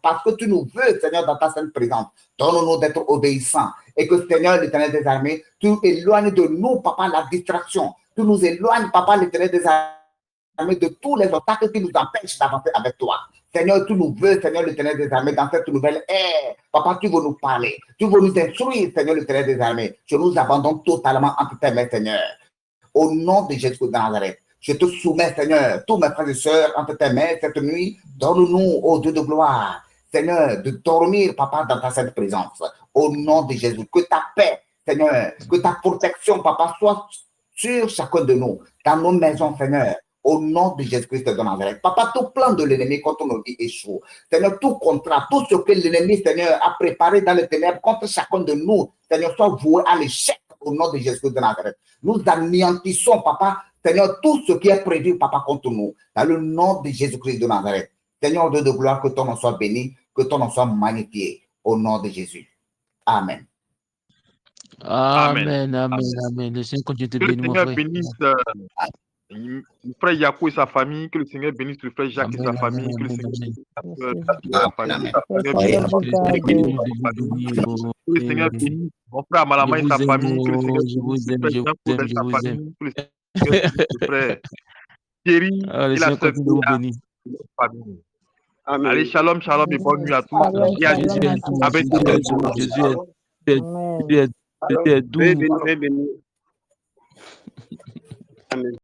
parce que tu nous veux, Seigneur, dans ta sainte présence. Donne-nous d'être obéissants et que, Seigneur, l'Éternel des armées, tu éloignes de nous, Papa, la distraction. Tu nous éloignes, Papa, l'Éternel des armées, de tous les obstacles qui nous empêchent d'avancer avec toi. Seigneur, tu nous veux, Seigneur, l'Éternel des armées, dans cette nouvelle ère. Papa, tu veux nous parler. Tu veux nous instruire, Seigneur, l'Éternel des armées. Je nous abandonne totalement entre tes mains, Seigneur. Au nom de Jésus de Nazareth, je te soumets, Seigneur, tous mes frères et sœurs entre tes mains cette nuit. Donne-nous, ô Dieu de gloire, Seigneur, de dormir, Papa, dans ta sainte présence. Au nom de Jésus, que ta paix, Seigneur, que ta protection, Papa, soit sur chacun de nous, dans nos maisons, Seigneur. Au nom de Jésus-Christ de Nazareth. Papa, tout plan de l'ennemi contre nos vies échoue. Seigneur, tout contrat, tout ce que l'ennemi, Seigneur, a préparé dans les ténèbres contre chacun de nous, Seigneur, soit voué à l'échec au nom de Jésus-Christ de Nazareth. Nous anéantissons, Papa, Seigneur, tout ce qui est prévu, Papa, contre nous, dans le nom de Jésus-Christ de Nazareth. Seigneur, Dieu de gloire, que ton nom soit béni, que ton nom soit magnifié, au nom de Jésus. Amen. Amen, amen, amen. Le Seigneur continue de te Que le bénir, mon Seigneur frère. bénisse le frère Yakou et sa famille, que le Seigneur bénisse le frère Jacques et sa famille, que le Seigneur bénisse sa sœur et sa famille, que le Seigneur bénisse mon frère Malama et sa famille, que le Seigneur bénisse le frère Jean-Paul et sa famille, que le Seigneur bénisse le frère Thierry Le et la Seigneur sœur continue de vous bénir. famille. Allez, shalom, shalom et bonne nuit à tous. Et à Jésus est doux, avec Jésus est doux. Amen.